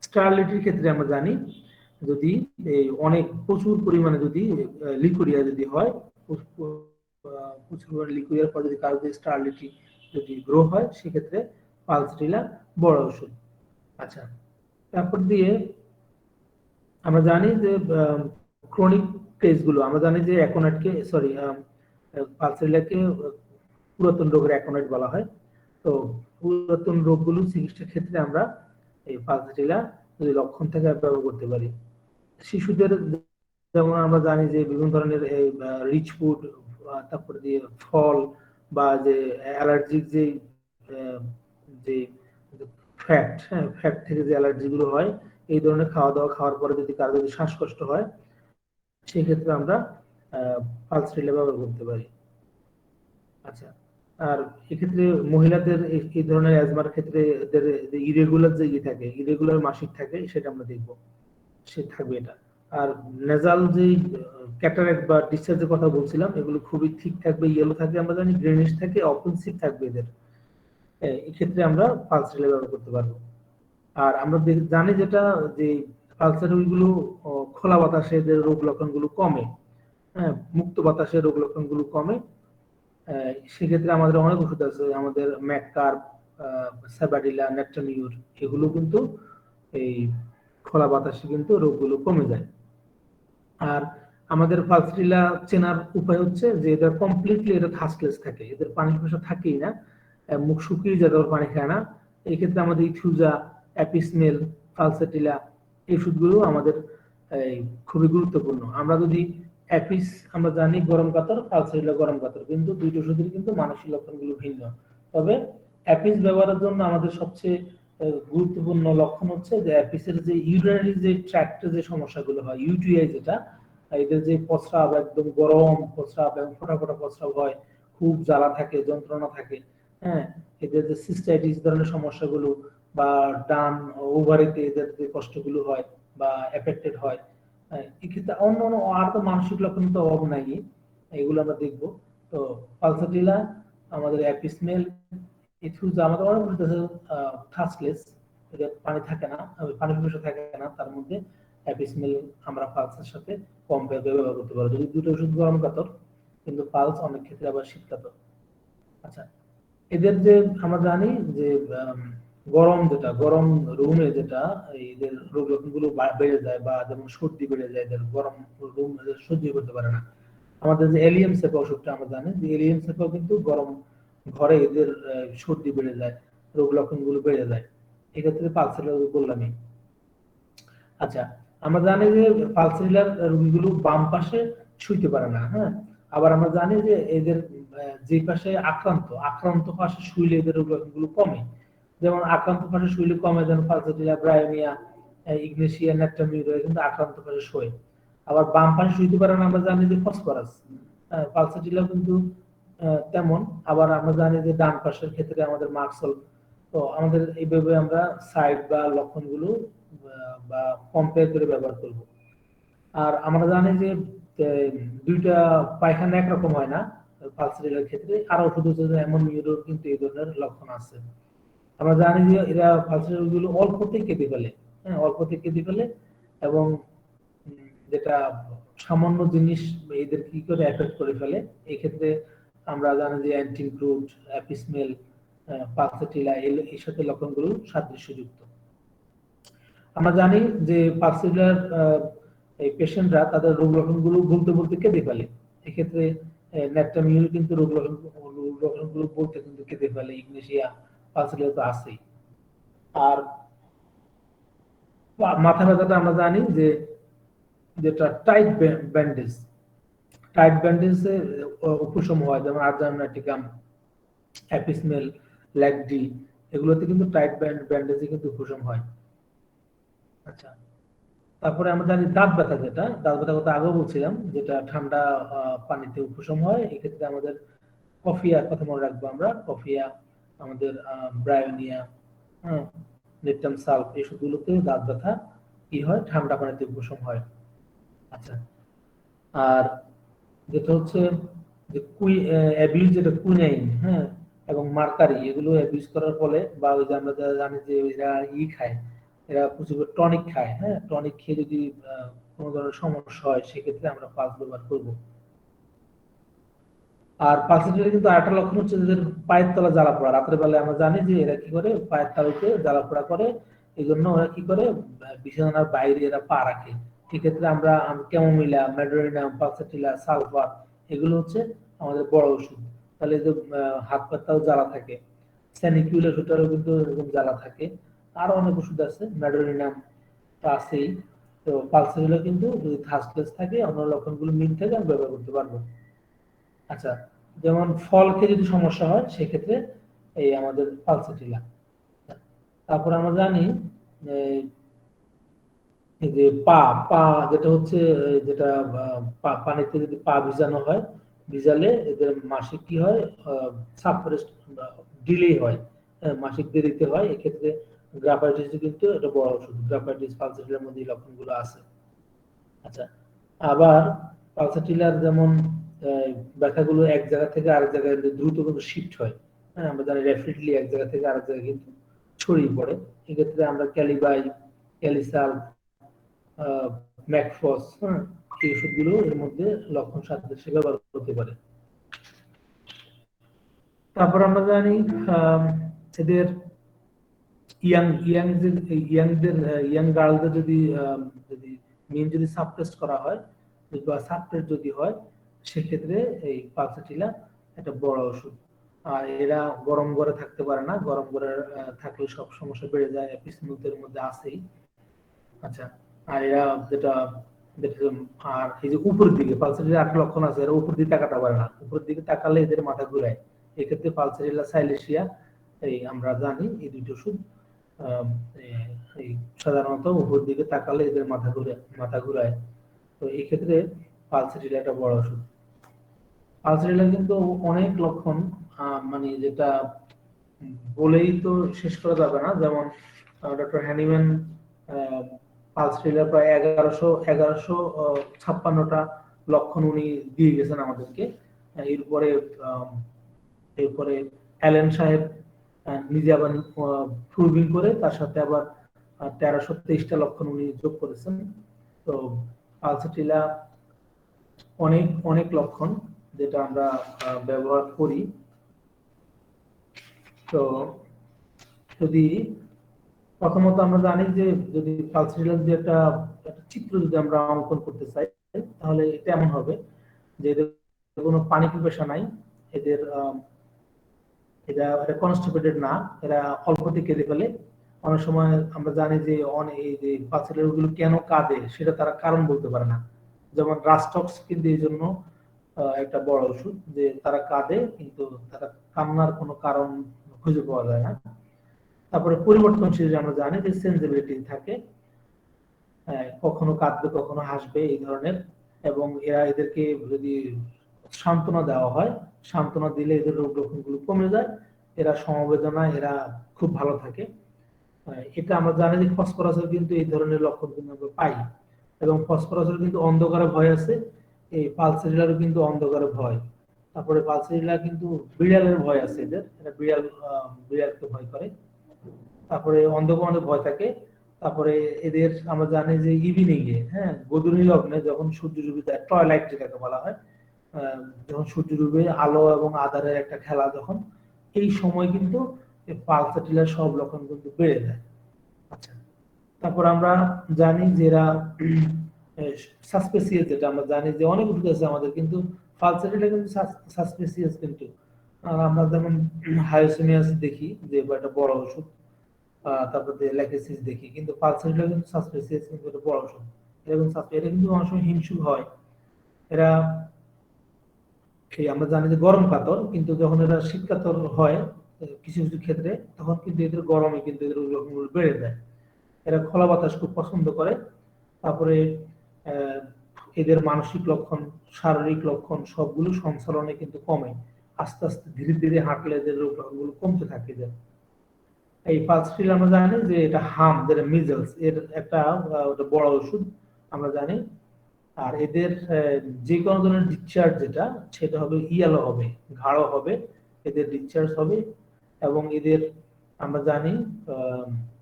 স্টারলিটির ক্ষেত্রে আমরা জানি যদি অনেক প্রচুর পরিমাণে যদি লিকুরিয়া যদি হয়, প্রচুর পরিমাণে লিকুরিয়ার পর যদি কারো স্টারলিটি যদি গ্রো হয়, সেক্ষেত্রে পালসেটিলা বড় ওষুধ। আচ্ছা, তারপর দিয়ে আমরা জানি যে ক্রনিক কেসগুলো, আমরা জানি যে অ্যাকোনাইটকে, সরি, পালসেটিলাকে পুরাতন রোগের অ্যাকোনাইট বলা হয়। তো পুরাতন রোগগুলো চিকিৎসার ক্ষেত্রে আমরা এই পালসেটিলা যদি লক্ষণ থেকে ব্যবহার করতে পারি। শিশুদের যেমন আমরা জানি যে বিভিন্ন ধরনের রিচ ফুড, তারপরে দিয়ে ফল, বা যে অ্যালার্জিক যে যে ফ্যাট, হ্যাঁ, ফ্যাট থেকে যে অ্যালার্জি গুলো হয়, এই ধরনের খাওয়া দাওয়া খাওয়ার পরে যদি কারো যদি শ্বাসকষ্ট হয়, সেক্ষেত্রে আমরা পালসেটিলা ব্যবহার করতে পারি। আচ্ছা, আর এক্ষেত্রে মহিলাদের এই ধরনের অ্যাজমার ক্ষেত্রে এদের ইরেগুলার যে থাকে, ইরেগুলার মাসিক থাকে, সেটা আমরা দেখবো, সে থাকবে এটা। আর নেজাল যে ক্যাটারাক্ট বা ডিসচার্জের কথা বলছিলাম, এগুলো খুবই ঠিক থাকবে, ইয়েলো থাকবে, আমরা জানি গ্রেনিশ থাকে, অফেন্সিভ থাকবে এদের, এই ক্ষেত্রে আমরা পালসেটিলা ব্যবহার করতে পারবো। আর আমরা জানি যেটা যে পালসার ওইগুলো খোলা বাতাসে এদের রোগ লক্ষণগুলো কমে, হ্যাঁ, মুক্ত বাতাসে রোগ লক্ষণগুলো কমে। সেক্ষেত্রে আমাদের অনেক ওষুধ আছে, আমাদের ম্যাককার্ব, স্যাবাডিলা, নেপটানিউর, এগুলো কিন্তু এই খোলা বাতাসে কিন্তু রোগগুলো কমে যায়। আর আমাদের পালসেটিলা চেনার উপায় হচ্ছে যে এটা কমপ্লিটলি এটা থার্স্টলেস থাকে, এদের পানি পিপাসা থাকেই না, মুখ শুকিয়ে যায়, পানি খায় না। এই ক্ষেত্রে আমাদের ইথিউজা, অ্যাপিসমেল, পালসেটিলা, এই ওষুধগুলো আমাদের খুবই গুরুত্বপূর্ণ। আমরা যদি অ্যাপিস, আমরা জানি গরম কাতর, পালসেটিলা গরম কাতর, কিন্তু দুইটা ওষুধের কিন্তু মানসিক লক্ষণগুলো ভিন্ন। তবে অ্যাপিস ব্যবহারের জন্য আমাদের সবচেয়ে গুরুত্বপূর্ণ লক্ষণ হচ্ছে যে অ্যাপিসের যে ইউরিনারি যে ট্র্যাক্টের যে সমস্যাগুলো হয়, ইউটিআই যেটা, এদের যে প্রস্রাব একদম গরম প্রস্রাব এবং ফোটা ফোটা প্রস্রাব হয়, খুব জ্বালা থাকে, যন্ত্রণা থাকে, হ্যাঁ, এদের যে সিস্টাইটিস ধরনের সমস্যাগুলো, বা ডান ওভারিতে এদের যে কষ্টগুলো হয় বা এফেক্টেড হয়, এক্ষেত্রে অন্য অন্য আর তো মানসিক লক্ষণ তো অভাব নাই, এগুলো আমরা দেখবো। তো পালসেটিলা, আমাদের অ্যাপিসমেল, ইথিউজা, আমাদের অনেক ওষুধ আছে থার্স্টলেস, এদের পানি থাকে না, পানি পিপাসা থাকে না, তার মধ্যে অ্যাপিসমেল আমরা পালসের সাথে কম ব্যবহার করতে পারবো। যদি দুটো ওষুধ গরম কাতর, কিন্তু পালস অনেক ক্ষেত্রে আবার শীতকাত। আচ্ছা, এদের যে আমরা জানি যে গরম রুমে যেটা এদের রোগ লক্ষণগুলো বেড়ে যায়, বা যেমন সর্দি বেড়ে যায়, এদের গরম রুম সহ্য করতে পারে না। আমাদের যে এলিয়াম সেপা ওষুধটা আমরা জানি যে এলিয়াম সেপা কিন্তু গরম ঘরে এদের সর্দি বেড়ে যায়, রোগ লক্ষণগুলো বেড়ে যায়। এক্ষেত্রে পালসেরিলা বললামই। আচ্ছা, আমরা জানি যে পালসেরিলার রোগীগুলো বাম পাশে শুইতে পারে না। হ্যাঁ, আবার আমরা জানি যে এদের যে পাশে আক্রান্ত পাশে শুইলে এদের রোগ লক্ষণগুলো কমে। যেমন আক্রান্ত পাশে শুইলে কমে, যেমন পালসেরিলা, ব্রায়োনিয়া, ইগনেশিয়া, নেট্টামিউরিয়া কিন্তু আক্রান্ত পাশে শোয়। আবার বাম পাশে শুইতে পারে না, আমরা জানি যে ফসফরাস। পালসেরিলা কিন্তু তেমন। আবার আমরা জানি যে ডান পাশের ক্ষেত্রে আমাদের মার্কসল। তো আমাদের এইভাবে আমরা সাইড বা লক্ষণগুলো বা কম্পেয়ার করে ব্যবহার করব। আর আমরা জানি যে দুইটা পায়খানা একরকম হয় না পালসেরিলার ক্ষেত্রে। আর ওষুধ হচ্ছে যে এমন নিউরোর কিন্তু এই ধরনের লক্ষণ আছে। আমরা জানি যে এরা পালসেরিলা গুলো অল্পতেই কেটে ফেলে। হ্যাঁ, অল্পতেই কেটে ফেলে, এবং যেটা সামান্য জিনিস এদের কি করে এফেক্ট করে ফেলে। এই ক্ষেত্রে আমরা জানি যে অ্যান্টিক্রুড, অ্যাপিসমেল, পালসেটিলা এই সাথে লক্ষণগুলো সাদৃশ্যযুক্ত। আমরা জানি যে পালসেটিলার এই পেশেন্টরা তাদের রোগ লক্ষণগুলো বলতে বলতে কেঁদে ফেলে। এক্ষেত্রে ন্যাট্টামিউরি কিন্তু রোগ লক্ষণগুলো বলতে কিন্তু কেঁদে ফেলে। ইগনেশিয়া, পালসেটিলা তো আছেই। আর মাথা ব্যথাটা আমরা জানি যে যেটা টাইট ব্যান্ডেজে উপশম হয়, যেমন আরজানাটিকাম, অ্যাপিসমেল, ল্যাকডি, এগুলোতে কিন্তু টাইট ব্যান্ডেজে কিন্তু উপশম হয়। আচ্ছা, তারপরে আমরা জানি দাঁত ব্যথা, দাঁত ব্যথা কথা আগেও বলছিলাম, যেটা ঠান্ডা পানিতে উপশম হয়। এক্ষেত্রে আমাদের কফিয়া কথা মনে রাখবো আমরা, কফিয়া, আমাদের ব্রায়োনিয়া, হ্যাঁ, নেপটাম সালফ, এসবগুলোতে দাঁত ব্যথা কি হয়, ঠান্ডা পানিতে উপশম হয়। আচ্ছা, আর যেটা হচ্ছে যে অ্যাবিউজ, যেটা কুইনাইন, হ্যাঁ, এবং মার্কারি, এগুলো অ্যাবিউজ করার ফলে, বা ওই যে আমরা জানি যে এরা খায়, এরা প্রচুর টনিক খায়। হ্যাঁ, টনিক খেয়ে যদি কোনো ধরনের সমস্যা হয়, সেক্ষেত্রে আমরা পালস ব্যবহার করব। আর পালসেটিলা কিন্তু আরেকটা লক্ষণ হচ্ছে যে পায়ের তলা জ্বালা পোড়া। রাতের বেলায় আমরা জানি যে এরা কি করে, পায়ের তালুতে জ্বালা পোড়া করে। এই জন্য ওরা কি করে, বিছানার বাইরে এরা পা রাখে। এক্ষেত্রে আমরা ক্যামোমিলা, ম্যাডোরিনাম, পালসেটিলা, সালফার, এগুলো হচ্ছে আমাদের বড় ওষুধ। তাহলে যে হাত পাতাও জ্বালা থাকে। স্যানিকুলার ওষুধটারও কিন্তু এরকম জ্বালা থাকে। আরো অনেক ওষুধ আছে, ম্যাডোরিনাম তো আছেই। তো পালসেটিলা কিন্তু যদি থার্স্টলেস থাকে, অন্য লক্ষণগুলো মিল থাকে, আমি ব্যবহার করতে পারবো। আচ্ছা, যেমন ফল খেয়ে যদি সমস্যা হয়, সেক্ষেত্রে এই আমাদের পালসেটিলা। তারপর আমরা জানি এই যে পা যেটা হচ্ছে যেটা পানিতে যদি পা ভিজানো হয়, ভিজালে এদের মাসিক কি হয়, সাপ্রেসড, ডিলে হয়, মাসিক দেরিতে হয়। এক্ষেত্রে গ্রাফাইটিস কিন্তু এটা বড় ওষুধ। গ্রাফাইটিস পালসেটিলার মধ্যে এই লক্ষণগুলো আছে। আচ্ছা, আবার পালসেটিলার যেমন ব্যথাগুলো এক জায়গা থেকে আরেক জায়গায় দ্রুত কিন্তু শিফট হয়। হ্যাঁ, আমরা জানি র্যাপিডলি এক জায়গা থেকে আরেক জায়গায় কিন্তু ছড়িয়ে পড়ে। এক্ষেত্রে আমরা ক্যালিবাই, ক্যালিসাল, ম্যাকফস, হ্যাঁ, এই ওষুধগুলো এর মধ্যে লক্ষণ সাদৃশ্য ব্যবহার করতে পারে। তারপর আমরা জানি এদের ইয়াং গার্লদের যদি মিন যদি সাপ্রেস করা হয়, বা সাপ্রেস যদি হয়, সেক্ষেত্রে এই পালসেটিলা একটা বড় ওষুধ। আর এরা গরম ঘরে থাকতে পারে না, গরম ঘরে থাকলে সব সমস্যা বেড়ে যায়, এপিসমিউথের মধ্যে আছেই। আচ্ছা, আর এরা যেটা যেটা আর এই যে উপরের দিকে পালসেটিলা আরেকটা লক্ষণ আছে, এরা উপর দিকে তাকাতে পারে না। উপরের দিকে তাকালে এদের মাথা ঘুরায়। এক্ষেত্রে পালসেটিলা, সাইলেশিয়া, এই আমরা জানি এই দুটো ওষুধ এই সাধারণত উপর দিকে তাকালে এদের মাথা ঘুরায়। তো এই ক্ষেত্রে পালসেটিলা একটা বড় ওষুধ। পালসেটিলা কিন্তু অনেক লক্ষণ, মানে যেটা বলেই তো শেষ করা যাবে না। যেমন ডক্টর হ্যানিম্যান পালসেটিলার প্রায় 1156টা লক্ষণ উনি দিয়ে গেছেন আমাদেরকে। এরপরে এরপরে অ্যালেন সাহেব নিজে আবার প্রুভিং করে তার সাথে আবার 1323টা লক্ষণ উনি যোগ করেছেন। তো পালসেটিলা অনেক অনেক লক্ষণ, যেটা আমরা ব্যবহার করি। তো যদি প্রথমত আমরা জানি যে যদি পালস রিডার যে একটা চিত্র যদি আমরা অঙ্কন করতে চাই, তাহলে এটা এমন হবে যে এদের কোনো পানি পিপাসা নাই, এদের এরা কনস্টিপেটেড না, এরা অল্পতে কেঁদে ফেলে। অনেক সময় আমরা জানি যে এই যে পালস রিডার গুলো কেন কাঁদে সেটা তারা কারণ বলতে পারে না। যেমন রাস্টক্স কিন্তু এই জন্য একটা বড় ওষুধ, যে তারা কাঁদে কিন্তু তারা কান্নার কোনো কারণ খুঁজে পাওয়া যায় না। তারপরে পরিবর্তনশীল, আমরা জানি যে সেন্সিবিলিটি থাকে, কখনো কাঁদবে কখনো হাসবে এই ধরনের। এবং এদেরকে যদি সান্ত্বনা দেওয়া হয়, সান্ত্বনা দিলে এদের রোগ লক্ষণগুলো কমে যায়, এরা সমবেদনা, এরা খুব ভালো থাকে। এটা আমরা জানি যে ফসফরাসের কিন্তু এই ধরনের লক্ষণ কিন্তু আমরা পাই, এবং ফসফরাসের কিন্তু অন্ধকারে ভয় আছে, এই পালসেরিলারও কিন্তু অন্ধকারে ভয়। তারপরে পালসেরিলা কিন্তু বিড়ালের ভয় আছে, এরা বিড়ালকে ভয় করে। তারপরে অন্ধকারে ভয় থাকে। তারপরে এদের আমরা জানি যে ইভিনিং এ, গোধূলি লগ্নে যখন সূর্য ডুবে যায়, টয়লাইট যেটাকে বলা হয়, যখন সূর্য ডুবে আলো এবং আঁধারের একটা খেলা, যখন এই সময় কিন্তু পালসেরিলার সব লক্ষণ কিন্তু বেড়ে যায়। আচ্ছা, তারপর আমরা জানি যে এরা সাসপেসিয়াস, যেটা আমরা জানি যে অনেক ওষুধ আছে আমাদের, কিন্তু পালসেরিলা কিন্তু সাসপেসিয়াস। কিন্তু আমরা যেমন হাইসোনিয়াস দেখি যে একটা বড় ওষুধ, তারপরে ল্যাকেসিস দেখি, কিন্তু পালসেরিলা কিন্তু সাসপেসিয়াস, কিন্তু এটা বড় ওষুধ। এরকম এটা কিন্তু অনেক সময় হিংসুক হয়। এরা আমরা জানি যে গরম কাতর, কিন্তু যখন এরা শীত কাতর হয় কিছু কিছু ক্ষেত্রে, তখন কিন্তু এদের গরমে কিন্তু এদের লক্ষণগুলো বেড়ে যায়। এরা খোলা বাতাস খুব পছন্দ করে। তারপরে এদের মানসিক লক্ষণ, শারীরিক লক্ষণ সবগুলো সংসারণে কিন্তু কমে, আস্তে আস্তে ধীরে ধীরে হাঁটলে এদের রোগ লক্ষণগুলো কমতে থাকে। এই পালসফিল আমরা জানি যে এটা যেটা মিজলস এর একটা বড় ওষুধ আমরা জানি। আর এদের যে কোনো ধরনের ডিসচার্জ যেটা, সেটা হবে ইয়েলো হবে, গাঢ় হবে, এদের ডিসচার্জ হবে। এবং এদের আমরা জানি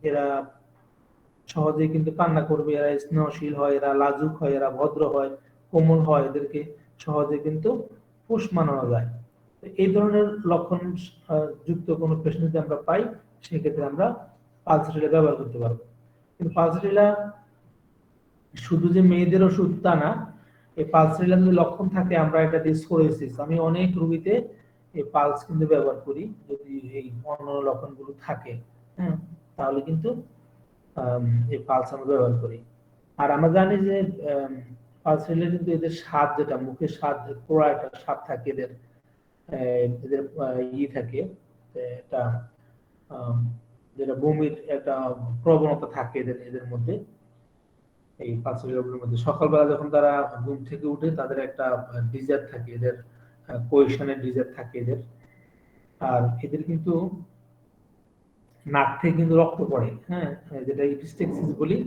এরা সহজে কিন্তু কান্না করবে, এরা স্নেহশীল হয়, এরা লাজুক হয়, এরা ভদ্র হয়, কোমল হয়, এদেরকে সহজে কিন্তু পোষ মানানো যায়। এই ধরনের লক্ষণ যুক্ত কোনো পেশেন্ট যদি আমরা পাই, সেক্ষেত্রে আমরা পালসেরিলা ব্যবহার করতে পারবো। কিন্তু পালসেরিলা শুধু যে মেয়েদের ওষুধ তা না, এই পালসেরিলা যদি লক্ষণ থাকে, আমরা এটা ডিসকোরেসিস, আমি অনেক রোগীতে এই পালস কিন্তু ব্যবহার করি যদি এই অন্য লক্ষণগুলো থাকে, তাহলে কিন্তু এই পালস আমরা ব্যবহার করি। আর আমরা জানি যে পালসেরিলা কিন্তু এদের স্বাদ, যেটা মুখের স্বাদ, পোড়া একটা স্বাদ থাকে এদের, এদের থাকে এটা, যেটা বমির একটা প্রবণতা থাকে এদের এদের মধ্যে। এই পালসেরিলাগুলোর মধ্যে সকালবেলা যখন তারা ঘুম থেকে উঠে, তাদের একটা ডিজার থাকে, এদের কোয়েশনের ডিজার থাকে এদের। আর এদের কিন্তু নাক থেকে কিন্তু রক্ত পড়ে, যেটা ইপিস্টেক্সিস বলি।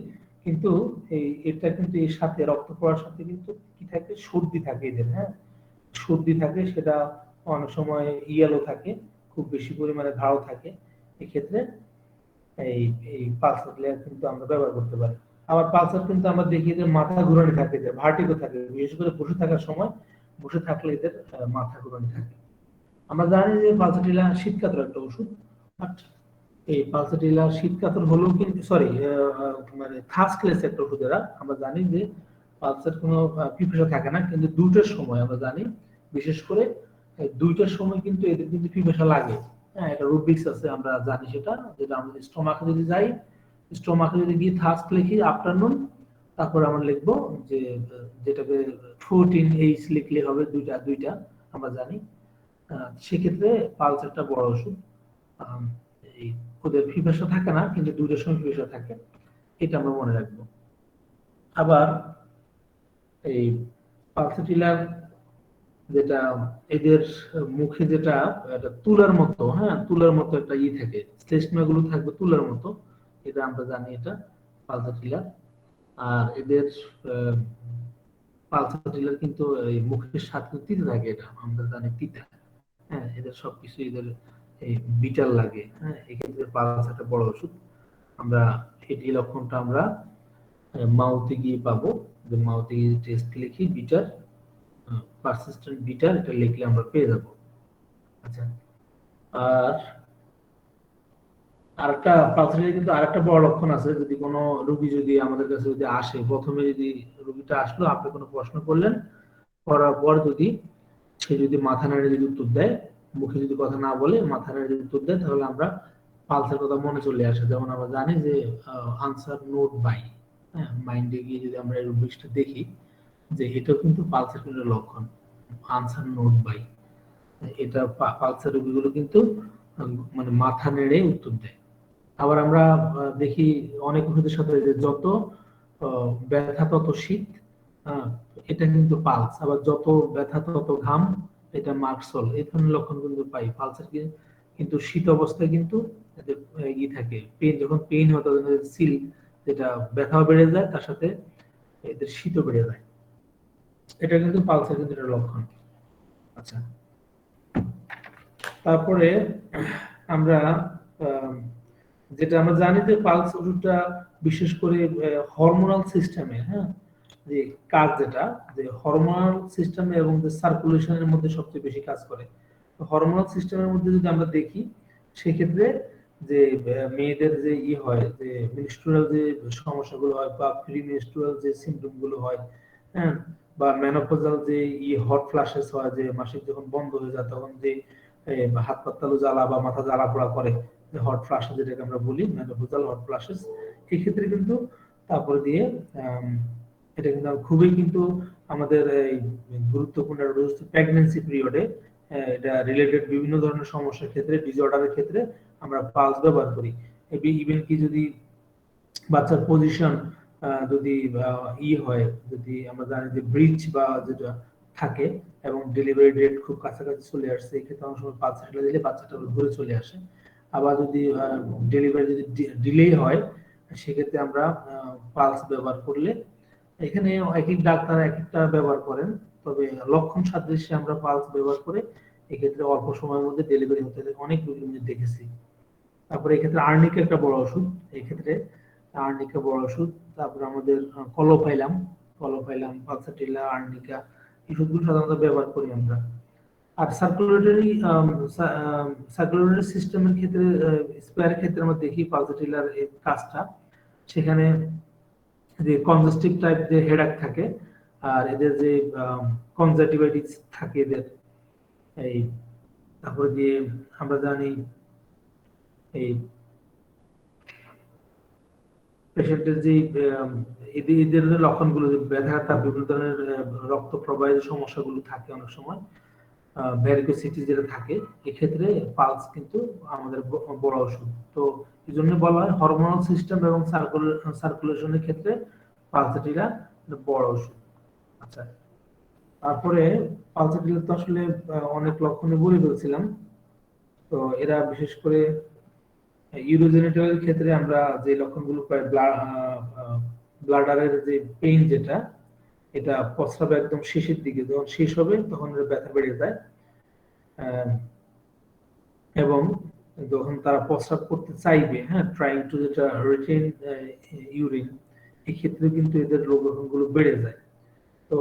কিন্তু এটা কিন্তু এর সাথে, রক্ত পড়ার সাথে কিন্তু কি থাকে, সর্দি থাকে এদের, সর্দি থাকে, সেটা অনেক সময় ইয়েলো থাকে, খুব বেশি পরিমাণে ঘাও থাকে। এক্ষেত্রে এই এই পালসার কিন্তু আমরা ব্যবহার করতে পারি। আবার পালসার কিন্তু আমরা দেখি যে মাথা ঘুরানি থাকে, যে ভার্টিগো থাকে, বিশেষ করে বসে থাকার সময়, বসে থাকলে এদের মাথা ঘুরানি থাকে। আমরা জানি যে পালসাটিলা শীতকাতর একটা ওষুধ। আচ্ছা, এই পালসাটিলা শীতকাতর হলেও কিন্তু মানে ফার্স্ট ক্লাস একটা ওষুধ। আমরা জানি যে পালসার কোনো পিপাসা থাকে না, কিন্তু দুটোর সময় আমরা জানি, বিশেষ করে দুইটার সময় কিন্তু এদের কিন্তু পিপাসা লাগে। এটা রুবিক্স আছে, আমরা জানি সেটা, যেটা আমাদের স্টোমাকে যদি যাই, স্টোমাকে যদি গিয়ে থার্স্ট লিখি আফটারনুন, তারপর আমরা লিখবো যে যেটাকে 14H লিখলে হবে, দুইটা আমরা জানি। সেক্ষেত্রে পালস একটা বড় ওষুধ। এই ওদের পিপাসা থাকে না, কিন্তু দুইটার সময় পিপাসা থাকে, এটা আমরা মনে রাখবো। আবার এই পালসেটিলার যেটা, এদের মুখে যেটা একটা তুলার মতো, তুলার মতো একটা থাকে, শ্লেষ্মা গুলো থাকবে তুলার মতো, এটা আমরা জানি, এটা পালসেটিলার। আর এদের পালসেটিলার কিন্তু এই মুখের স্বাদ তিতে থাকে, এটা আমরা জানি তিতা। এদের সবকিছু এদের এই বিটার লাগে। এক্ষেত্রে পালস একটা বড় ওষুধ। আমরা এই লক্ষণটা আমরা মাউথে গিয়ে পাবো, যে মাউথে গিয়ে টেস্ট লিখি বিটার, পারসিস্টেন্ট বিটা, এটা লিখলে আমরা পেয়ে যাব। আচ্ছা, আর আরেকটা পালসারের কিন্তু আরেকটা বড় লক্ষণ আছে। যদি কোনো রোগী যদি আমাদের কাছে যদি আসে, প্রথমে যদি রোগীটা আসলো, আপনি কোনো প্রশ্ন করলেন, করার পর যদি সে যদি মাথা নাড়ে যদি উত্তর দেয়, মুখে যদি কথা না বলে মাথা নাড়ে যদি উত্তর দেয়, তাহলে আমরা পালসের কথা মনে চলে আসে। যেমন আমরা জানি যে আনসার নোট বাই, হ্যাঁ, মাইন্ডে গিয়ে যদি আমরা এই জিনিসটা দেখি যে এটাও কিন্তু পালসের কিন্তু লক্ষণ, আনসার নোট বাই। এটা পালসের রোগীগুলো কিন্তু মানে মাথা নেড়ে উত্তর দেয়। আবার আমরা দেখি অনেক ওষুধের সাথে যে যত ব্যথা তত শীত, এটা কিন্তু পালস। আবার যত ব্যথা তত ঘাম, এটা মার্কসল। এই ধরনের লক্ষণ কিন্তু পাই পালসের। কিন্তু শীত অবস্থায় কিন্তু ই থাকে, পেন, যখন পেন হয় তখন সিল, যেটা ব্যথাও বেড়ে যায়, তার সাথে এদের শীতও বেড়ে যায়। এটা কিন্তু পালসের কিন্তু একটা লক্ষণ। আচ্ছা, তারপরে আমরা যেটা আমরা জানি যে পালস ওষুধটা বিশেষ করে হরমোনাল সিস্টেমে, হ্যাঁ, যে কাজ, যেটা যে হরমোনাল সিস্টেমে এবং যে সার্কুলেশনের মধ্যে সবচেয়ে বেশি কাজ করে। হরমোনাল সিস্টেমের মধ্যে যদি আমরা দেখি, সেক্ষেত্রে যে মেয়েদের যে হয়, যে মেনস্ট্রুয়াল যে সমস্যাগুলো হয় বা প্রি মেনস্ট্রুয়াল যে সিমটম গুলো হয়, হ্যাঁ, বা মেনোপজাল যে হট ফ্ল্যাশেস হয়, যে মাসিক যখন বন্ধ হয়ে যায় তখন যে হাত পা তালু জ্বালা বা মাথা জ্বালা পোড়া করে, যে হট ফ্ল্যাশেস যেটাকে আমরা বলি, মেনোপজাল হট ফ্ল্যাশেস। এই ক্ষেত্রে কিন্তু তারপরে দিয়ে এটা কিন্তু খুবই কিন্তু আমাদের এই গুরুত্বপূর্ণ প্রেগন্যান্সি পিরিয়ডে, এটা রিলেটেড বিভিন্ন ধরনের সমস্যার ক্ষেত্রে, ডিসঅর্ডারের ক্ষেত্রে আমরা পালস ব্যবহার করি। ইভেন কি যদি বাচ্চার পজিশন যদি হয়, যদি আমরা জানি যে ব্রিচ বা যেটা থাকে এবং ডেলিভারি ডেট খুব কাছাকাছি চলে আসছে, এই ক্ষেত্রে অনেক সময় পালস দিলে বাচ্চাটা ঘুরে চলে আসে। আবার যদি ডেলিভারি যদি ডিলে হয়, সেক্ষেত্রে আমরা পালস ব্যবহার করলে, এখানে এক এক ডাক্তার এক একটা ব্যবহার করেন, তবে লক্ষণ সাদৃশ্যে আমরা পালস ব্যবহার করে এক্ষেত্রে অল্প সময়ের মধ্যে ডেলিভারি হতে অনেক রোগী দেখেছি। তারপরে এক্ষেত্রে আর্নিকা একটা বড় ওষুধ, এক্ষেত্রে আর্নিকা বড় ওষুধ। তারপরে আমাদের কলোফাইলাম, পালসাটিলা, আর্নিকা, এই ওষুধগুলো সাধারণত ব্যবহার করি আমরা। আর সার্কুলেটরি সিস্টেমের ক্ষেত্রে, স্পেয়ার ক্ষেত্রে আমরা দেখি পালসাটিলার এই কাজটা, সেখানে যে কনজাস্টিভ টাইপ যে হেডেক থাকে, আর এদের যে কনজাক্টিভাইটিস থাকে এদের, এই তারপরে দিয়ে আমরা জানি এই পেশেন্টের যে এদের লক্ষণগুলো, যে ব্যথা, তার বিভিন্ন ধরনের রক্ত প্রবাহের সমস্যাগুলো থাকে অনেক সময়, ভ্যারিকোসিটি যেটা থাকে, এক্ষেত্রে পালস কিন্তু আমাদের বড় ওষুধ। তো এই জন্য বলা হয় হরমোনাল সিস্টেম এবং সার্কুলেশনের ক্ষেত্রে পালসেটিলা বড় ওষুধ। আচ্ছা, তারপরে পালসেটিলা তো আসলে অনেক লক্ষণে বলে ফেলছিলাম। তো এরা বিশেষ করে ইউরোজেনিটালের ক্ষেত্রে আমরা যে লক্ষণগুলো পাই, ব্লাডারের যে পেইন, যেটা এটা প্রস্রাব একদম শেষের দিকে যখন শেষ হবে তখন ব্যথা বেড়ে যায়, এবং যখন তারা প্রস্রাব করতে চাইবে, হ্যাঁ, ট্রাইং টু যেটা রিটেইন ইউরিন, এই ক্ষেত্রে কিন্তু এদের রোগ লক্ষণগুলো বেড়ে যায়। তো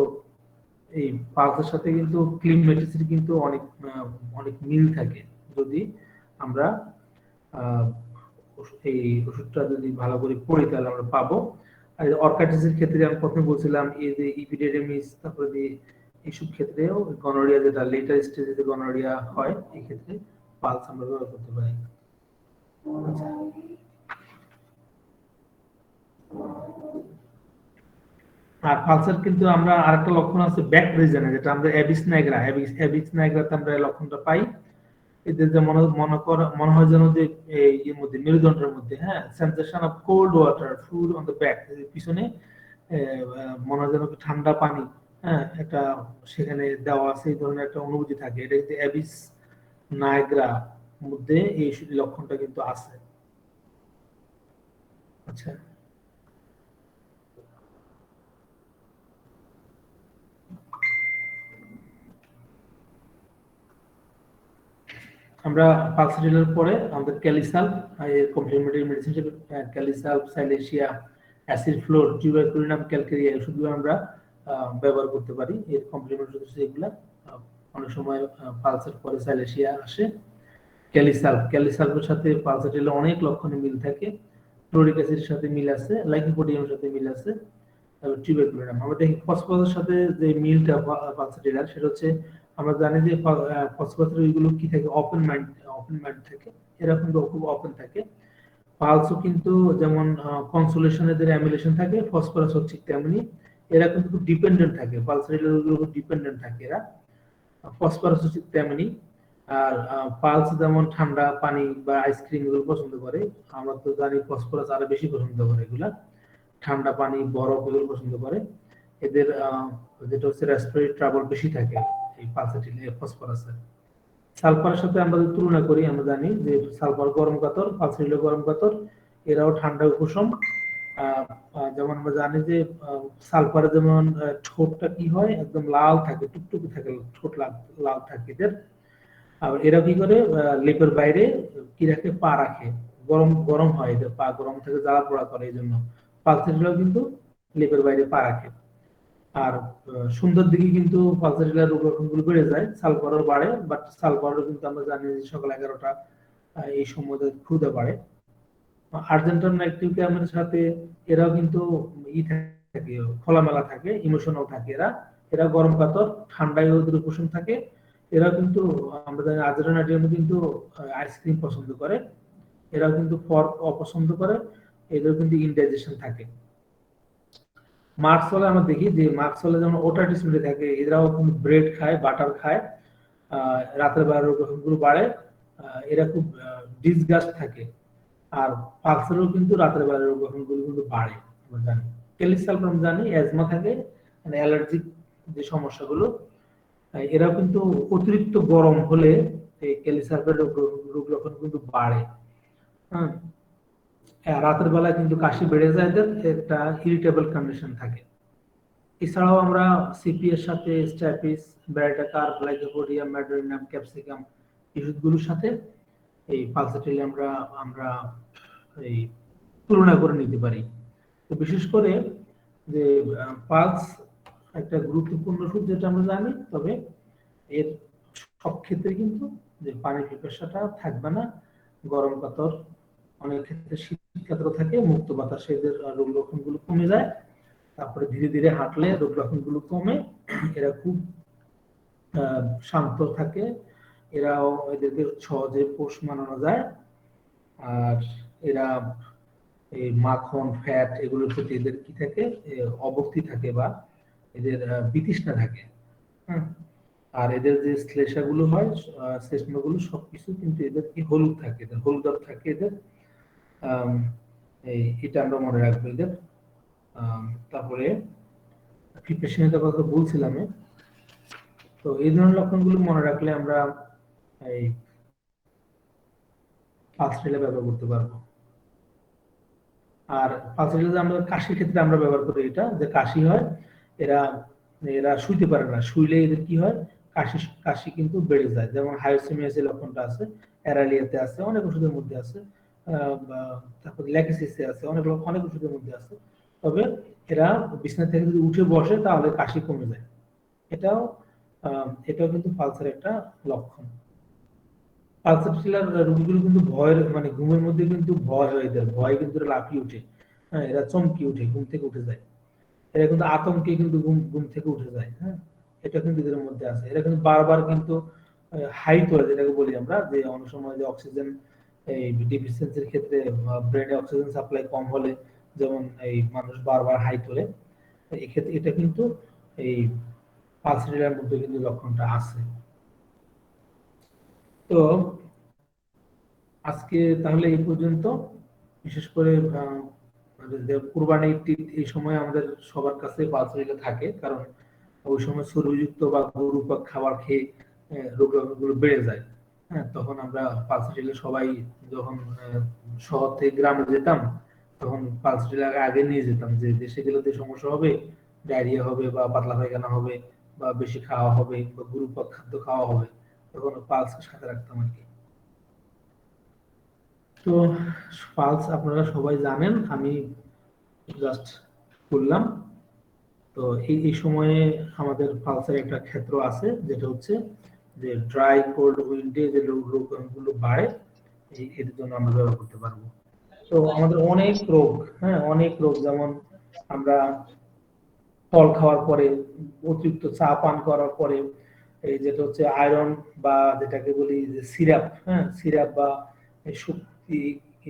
এই পালসের সাথে কিন্তু ক্লিমেটিসির কিন্তু অনেক অনেক মিল থাকে। যদি আমরা এই ওষুধটা যদি ভালো করে পড়ি তাহলে আমরা পাবো। আর অর্কাইটিসের ক্ষেত্রে আমি প্রথমে বলছিলাম এই যে ইপিডেমিস, তারপরে যে এইসব ক্ষেত্রেও গনোরিয়া, যেটা লেটার স্টেজে যে গনোরিয়া হয়, এই ক্ষেত্রে পালস আমরা ব্যবহার করতে পারি। আচ্ছা, আর পালসের কিন্তু আমরা আরেকটা লক্ষণ আছে ব্যাক রিজনে, যেটা আমরা অ্যাবিস নাইগ্রাতে আমরা এই লক্ষণটা পাই। এদের যে মনে হয় যেন যে এর মধ্যে মেরুদণ্ডের মধ্যে, হ্যাঁ, sensation of cold water fluid on the back, পিছনে মনে হয় যেন ঠান্ডা পানি, হ্যাঁ, একটা সেখানে দেওয়া আছে, এই ধরনের একটা অনুভূতি থাকে। এটা কিন্তু অ্যাবিস নাইগ্রা মধ্যে এই লক্ষণটা কিন্তু আছে। আচ্ছা, আমরা পালসাটিলার পরে আমাদের ক্যালিসাল্প, কমপ্লিমেন্টারি মেডিসিন হিসেবে kali sulph, silicea, acid fluor, tuberculinum calcarea, ওষুধগুলো আমরা ব্যবহার করতে পারি। এর কমপ্লিমেন্টারি ডোজ এগুলা। অনেক সময় পালসের পরে সাইলেশিয়া আসে। ক্যালিসালভের সাথে পালসেটিলের অনেক লক্ষণে মিল থাকে। ক্লোরিক অ্যাসিডের সাথে মিল আছে, লাইকোপোডিয়ামের সাথে মিল আছে, তারপর টিউবারকুলোনাম। আমরা দেখি ফসফরাসের সাথে যে মিলটা পালসেটিলার, সেটা হচ্ছে আমরা জানি যে ফসফরাসের ওইগুলো কি থাকে, ওপেন মাইন্ড থাকে, এরা কিন্তু খুব ওপেন থাকে। পালসও কিন্তু যেমন কনসোলেশন এদের অ্যামিলেশন থাকে, ফসফরাস হচ্ছে তেমনি। এরা কিন্তু খুব ডিপেন্ডেন্ট থাকে, পালসেটিলার গুলো খুব ডিপেন্ডেন্ট থাকে এরা। ফসফরাস হচ্ছে তেমনি। আর পালস যেমন ঠান্ডা পানি বা আইসক্রিম এগুলো পছন্দ করে, আমরা তো জানি ফসফরাস আরো বেশি পছন্দ করে এগুলা। ঠান্ডা পানি, বরফ এগুলো পছন্দ করে। এদের যেটা হচ্ছে রেসপিরেটরি ট্রাবল বেশি থাকে এই পালসেটিল ফসফরাসের। সালফারের সাথে আমরা যদি তুলনা করি, আমরা জানি যে সালফার গরম কাতর, পালসেটিল গরম কাতর, এরাও ঠান্ডা উপশম। যেমন আমরা জানি যে সালফারে যেমন ঠোঁটটা কি হয়, একদম লাল থাকে, টুকটুকি থাকে, ঠোঁট লাল লাল থাকে এদের। আর এরা কি করে, লেপের বাইরে কি রাখে, পা রাখে। গরম গরম হয় এদের, পা গরম থেকে জ্বালা পোড়া করে, এই জন্য পালসেটিলাও কিন্তু লেপের বাইরে পা রাখে। আর সুন্দর দিকে কিন্তু পালসেটিলার রোগ লক্ষণগুলো বেড়ে যায়, সালফারও বাড়ে, বাট সালফারও কিন্তু আমরা জানি যে সকাল 11টা এই সময় ক্ষুধা বাড়ে। আর্জেন্টাইন অ্যাক্টিভ ক্যামের সাথে এরাও কিন্তু ই থাকে, খোলামেলা থাকে, ইমোশনাল থাকে এরা। এরা গরম কাতর, ঠান্ডায় ওদের উপশম থাকে। এরা কিন্তু আমরা জানি আর্জেন্টাইন কিন্তু আইসক্রিম পছন্দ করে। এরাও কিন্তু ফর্ক অপছন্দ করে। এদের কিন্তু ইনডাইজেশন থাকে। মার্কসলে আমরা দেখি যে মার্কসলে যেমন ওটাটিস মিলে থাকে, এরাও কিন্তু ব্রেড খায়, বাটার খায়। রাতের বেলা রোগ লক্ষণগুলো বাড়ে। এরা খুব ডিসগাস্ট থাকে। আর পালসেরও কিন্তু রাতের বেলা রোগ লক্ষণগুলো কিন্তু বাড়ে, আমরা জানি। ক্যালিসালফার আমরা জানি অ্যাজমা থাকে, মানে অ্যালার্জিক যে সমস্যাগুলো, এরাও কিন্তু অতিরিক্ত গরম হলে এই ক্যালিসালফার রোগ লক্ষণ কিন্তু বাড়ে। হ্যাঁ, রাতের বেলা কিন্তু কাশি বেড়ে যায়, এদের একটা ইরিটেবল কন্ডিশন থাকে। এছাড়াও আমরা সিপি এর সাথে স্ট্যাপিস, ব্যারাটাকার, লাইকোপোডিয়াম, ম্যাডোরিনাম, ক্যাপসিকাম ওষুধগুলোর সাথে এই পালসেটিল আমরা আমরা এই তুলনা করে নিতে পারি। তো বিশেষ করে যে পালস একটা গুরুত্বপূর্ণ ওষুধ, যেটা আমরা জানি। তবে এর সব ক্ষেত্রে কিন্তু যে পানি পিপাসাটা থাকবে না, গরম কাতর, অনেক ক্ষেত্রে শীত কাতর থাকে, মুক্ত বাতাসে এদের রোগ লক্ষণগুলো কমে যায়। তারপরে ধীরে ধীরে হাঁটলে রোগ লক্ষণগুলো কমে। এরা খুব শান্ত থাকে। এরাও, এদেরকে সহজে পোষ মানানো যায়। আর এরা এই মাখন, ফ্যাট এগুলোর প্রতি এদের কি থাকে, অভক্তি থাকে, বা এদের বিতৃষ্ণা থাকে। হ্যাঁ, আর এদের যে শ্লেষাগুলো হয়, শ্লেষ্মাগুলো সবকিছু কিন্তু এদের কি হলুদ থাকে, এদের হলুদাভ থাকে এদের। এটা আমরা মনে রাখবো এদের। তারপরে প্রিপারেশনের কথা বলছিলাম। তো এই ধরনের লক্ষণগুলো মনে রাখলে আমরা এই পালসেটিলা ব্যবহার করতে পারবো। আর পালসেটিলা আমরা কাশির ক্ষেত্রে আমরা ব্যবহার করি, এটা যে কাশি হয়, এরা এরা শুইতে পারে না, শুইলে এদের কি হয়, কাশি কাশি কিন্তু বেড়ে যায়। যেমন হাইসেমিয়াসের লক্ষণটা আছে, অ্যারালিয়াতে আছে, অনেক ওষুধের মধ্যে আছে। তারপর ল্যাকিসিসে আছে, অনেক অনেক ওষুধের মধ্যে আছে। তবে এরা বিছানা থেকে যদি উঠে বসে তাহলে কাশি কমে যায়। এটাও এটাও কিন্তু পালসের একটা লক্ষণ। পালসেটিলার রোগীগুলো কিন্তু ভয়ের, মানে ঘুমের মধ্যে কিন্তু ভয় হয়ে যায়, ভয় কিন্তু এরা লাফিয়ে উঠে। হ্যাঁ, এরা চমকে উঠে, ঘুম থেকে উঠে যায়। এরা কিন্তু আতঙ্কে কিন্তু ঘুম ঘুম থেকে উঠে যায়। হ্যাঁ, এটা কিন্তু এদের মধ্যে আছে। এরা কিন্তু বারবার কিন্তু হাই তোলে, যেটাকে বলি আমরা, যে অনেক সময় যে অক্সিজেন এই ডিফিসিয়েন্সির ক্ষেত্রে ব্রেনে অক্সিজেন সাপ্লাই কম হলে যেমন এই মানুষ বারবার হাই তোলে, এই ক্ষেত্রে এটা কিন্তু এই পালসেটিলার মধ্যে কিন্তু লক্ষণটা আছে। তো আজকে তাহলে এই পর্যন্ত। বিশেষ করে কুরবানি ঈদ, এই সময় আমাদের সবার কাছে পালসেটিলা থাকে, কারণ ওই সময় চর্বিযুক্ত বা গরু বা খাবার খেয়ে রোগ লক্ষণগুলো বেড়ে যায়। হ্যাঁ, তখন আমরা পালসেটিলা সবাই, যখন শহর থেকে গ্রামে যেতাম, তখন পালসেটিলা আগে নিয়ে যেতাম, যে দেশে গেলে যে সমস্যা হবে, ডায়রিয়া হবে বা পাতলা পায়খানা হবে, বা বেশি খাওয়া হবে, বা গরু খাদ্য খাওয়া হবে, তখন পালস সাথে রাখতাম আর কি। তো পালস আপনারা সবাই জানেন, আমি জাস্ট বললাম। তো এই সময়ে আমাদের পালসের একটা ক্ষেত্র আছে, যেটা হচ্ছে যে ড্রাই কোল্ড উইন্ডে যে রোগগুলো বাড়ে, এর জন্য আমরা ব্যবহার করতে পারবো। তো আমাদের অনেক রোগ, হ্যাঁ অনেক রোগ, যেমন আমরা ফল খাওয়ার পরে, অতিরিক্ত চা পান করার পরে, এই যেটা হচ্ছে আয়রন বা যেটাকে বলি যে সিরাপ, হ্যাঁ সিরাপ বা এই শক্তি,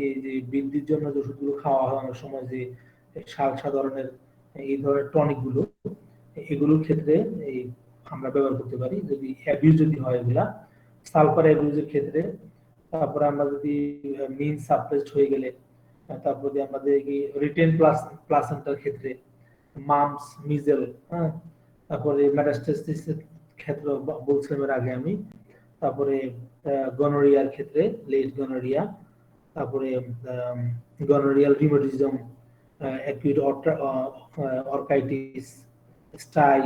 এই যে বৃদ্ধির জন্য যে ওষুধগুলো খাওয়া হয় অনেক সময়, যে সালসা ধরনের এই ধরনের টনিক গুলো, এগুলোর ক্ষেত্রে এই আমরা ব্যবহার করতে পারি যদি অ্যাবিউজ যদি হয় এগুলা, সালফার অ্যাবিউজের ক্ষেত্রে। তারপরে আমরা যদি মিন সাপ্রেসড হয়ে গেলে, তারপর যদি আমাদের রিটেন প্লাসেন্টার ক্ষেত্রে, মামস মিজেল, হ্যাঁ তারপরে মেটাস্টেসিসের ক্ষেত্রে বলছিলাম এর আগে আমি, তারপরে গনোরিয়ার ক্ষেত্রে লেট গনোরিয়া, তারপরে গনোরিয়াল রিউমাটিজম, অ্যাকিউট অর্কাইটিস, স্টাই,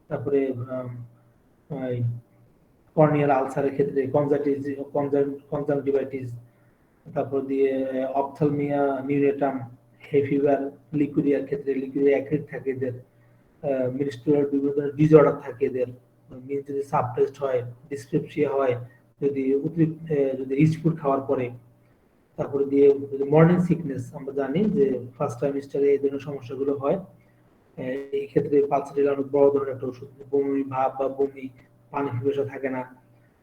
তারপরে কর্নিয়াল আলসারের ক্ষেত্রে কনজাংটিভাইটিস, তারপর দিয়ে অপথ্যালমিয়া নিউরেটাম, হে ফিভার, লিকুরিয়ার ক্ষেত্রে লিকুরিয়া অ্যাক্রিড থাকে এদের, মিনিস্ট্রিয়াল বিভিন্ন ধরনের ডিসঅর্ডার থাকে এদের, মিন যদি সাবটেস্ট হয়, ডিসপেপসিয়া হয় যদি অতিরিক্ত যদি রিচ ফুড খাওয়ার পরে, তারপরে দিয়ে মর্নিং সিকনেস, আমরা জানি যে ফার্স্ট ট্রাইমেস্টারে এই ধরনের সমস্যাগুলো হয়। এই ক্ষেত্রে পালসেটিল অনেক বড় ধরনের একটা ওষুধ, বমি ভাব বা বমি, পানি পিপাসা থাকে না,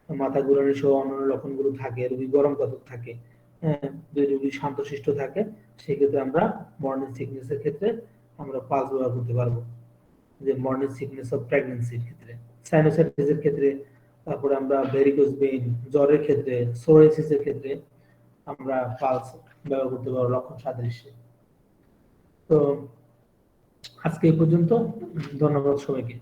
মাথা ঘুরানি সহ অন্যান্য লক্ষণগুলো থাকে, রোগী গরম কাতর থাকে, হ্যাঁ যদি রোগী শান্তশিষ্ট থাকে, সেক্ষেত্রে আমরা মর্নিং সিকনেস এর ক্ষেত্রে আমরা পালস ব্যবহার করতে পারবো, যে মর্নিং সিকনেস অফ প্রেগন্যান্সির ক্ষেত্রে, সাইনোসাইটিসের ক্ষেত্রে, তারপরে আমরা ভেরিকোজ ভেইন, জ্বরের ক্ষেত্রে, সোরিয়াসিসের ক্ষেত্রে আমরা পালস ব্যবহার করতে পারবো লক্ষণ সাদৃশ্যে। তো আজকে এই পর্যন্ত, ধন্যবাদ সবাইকে।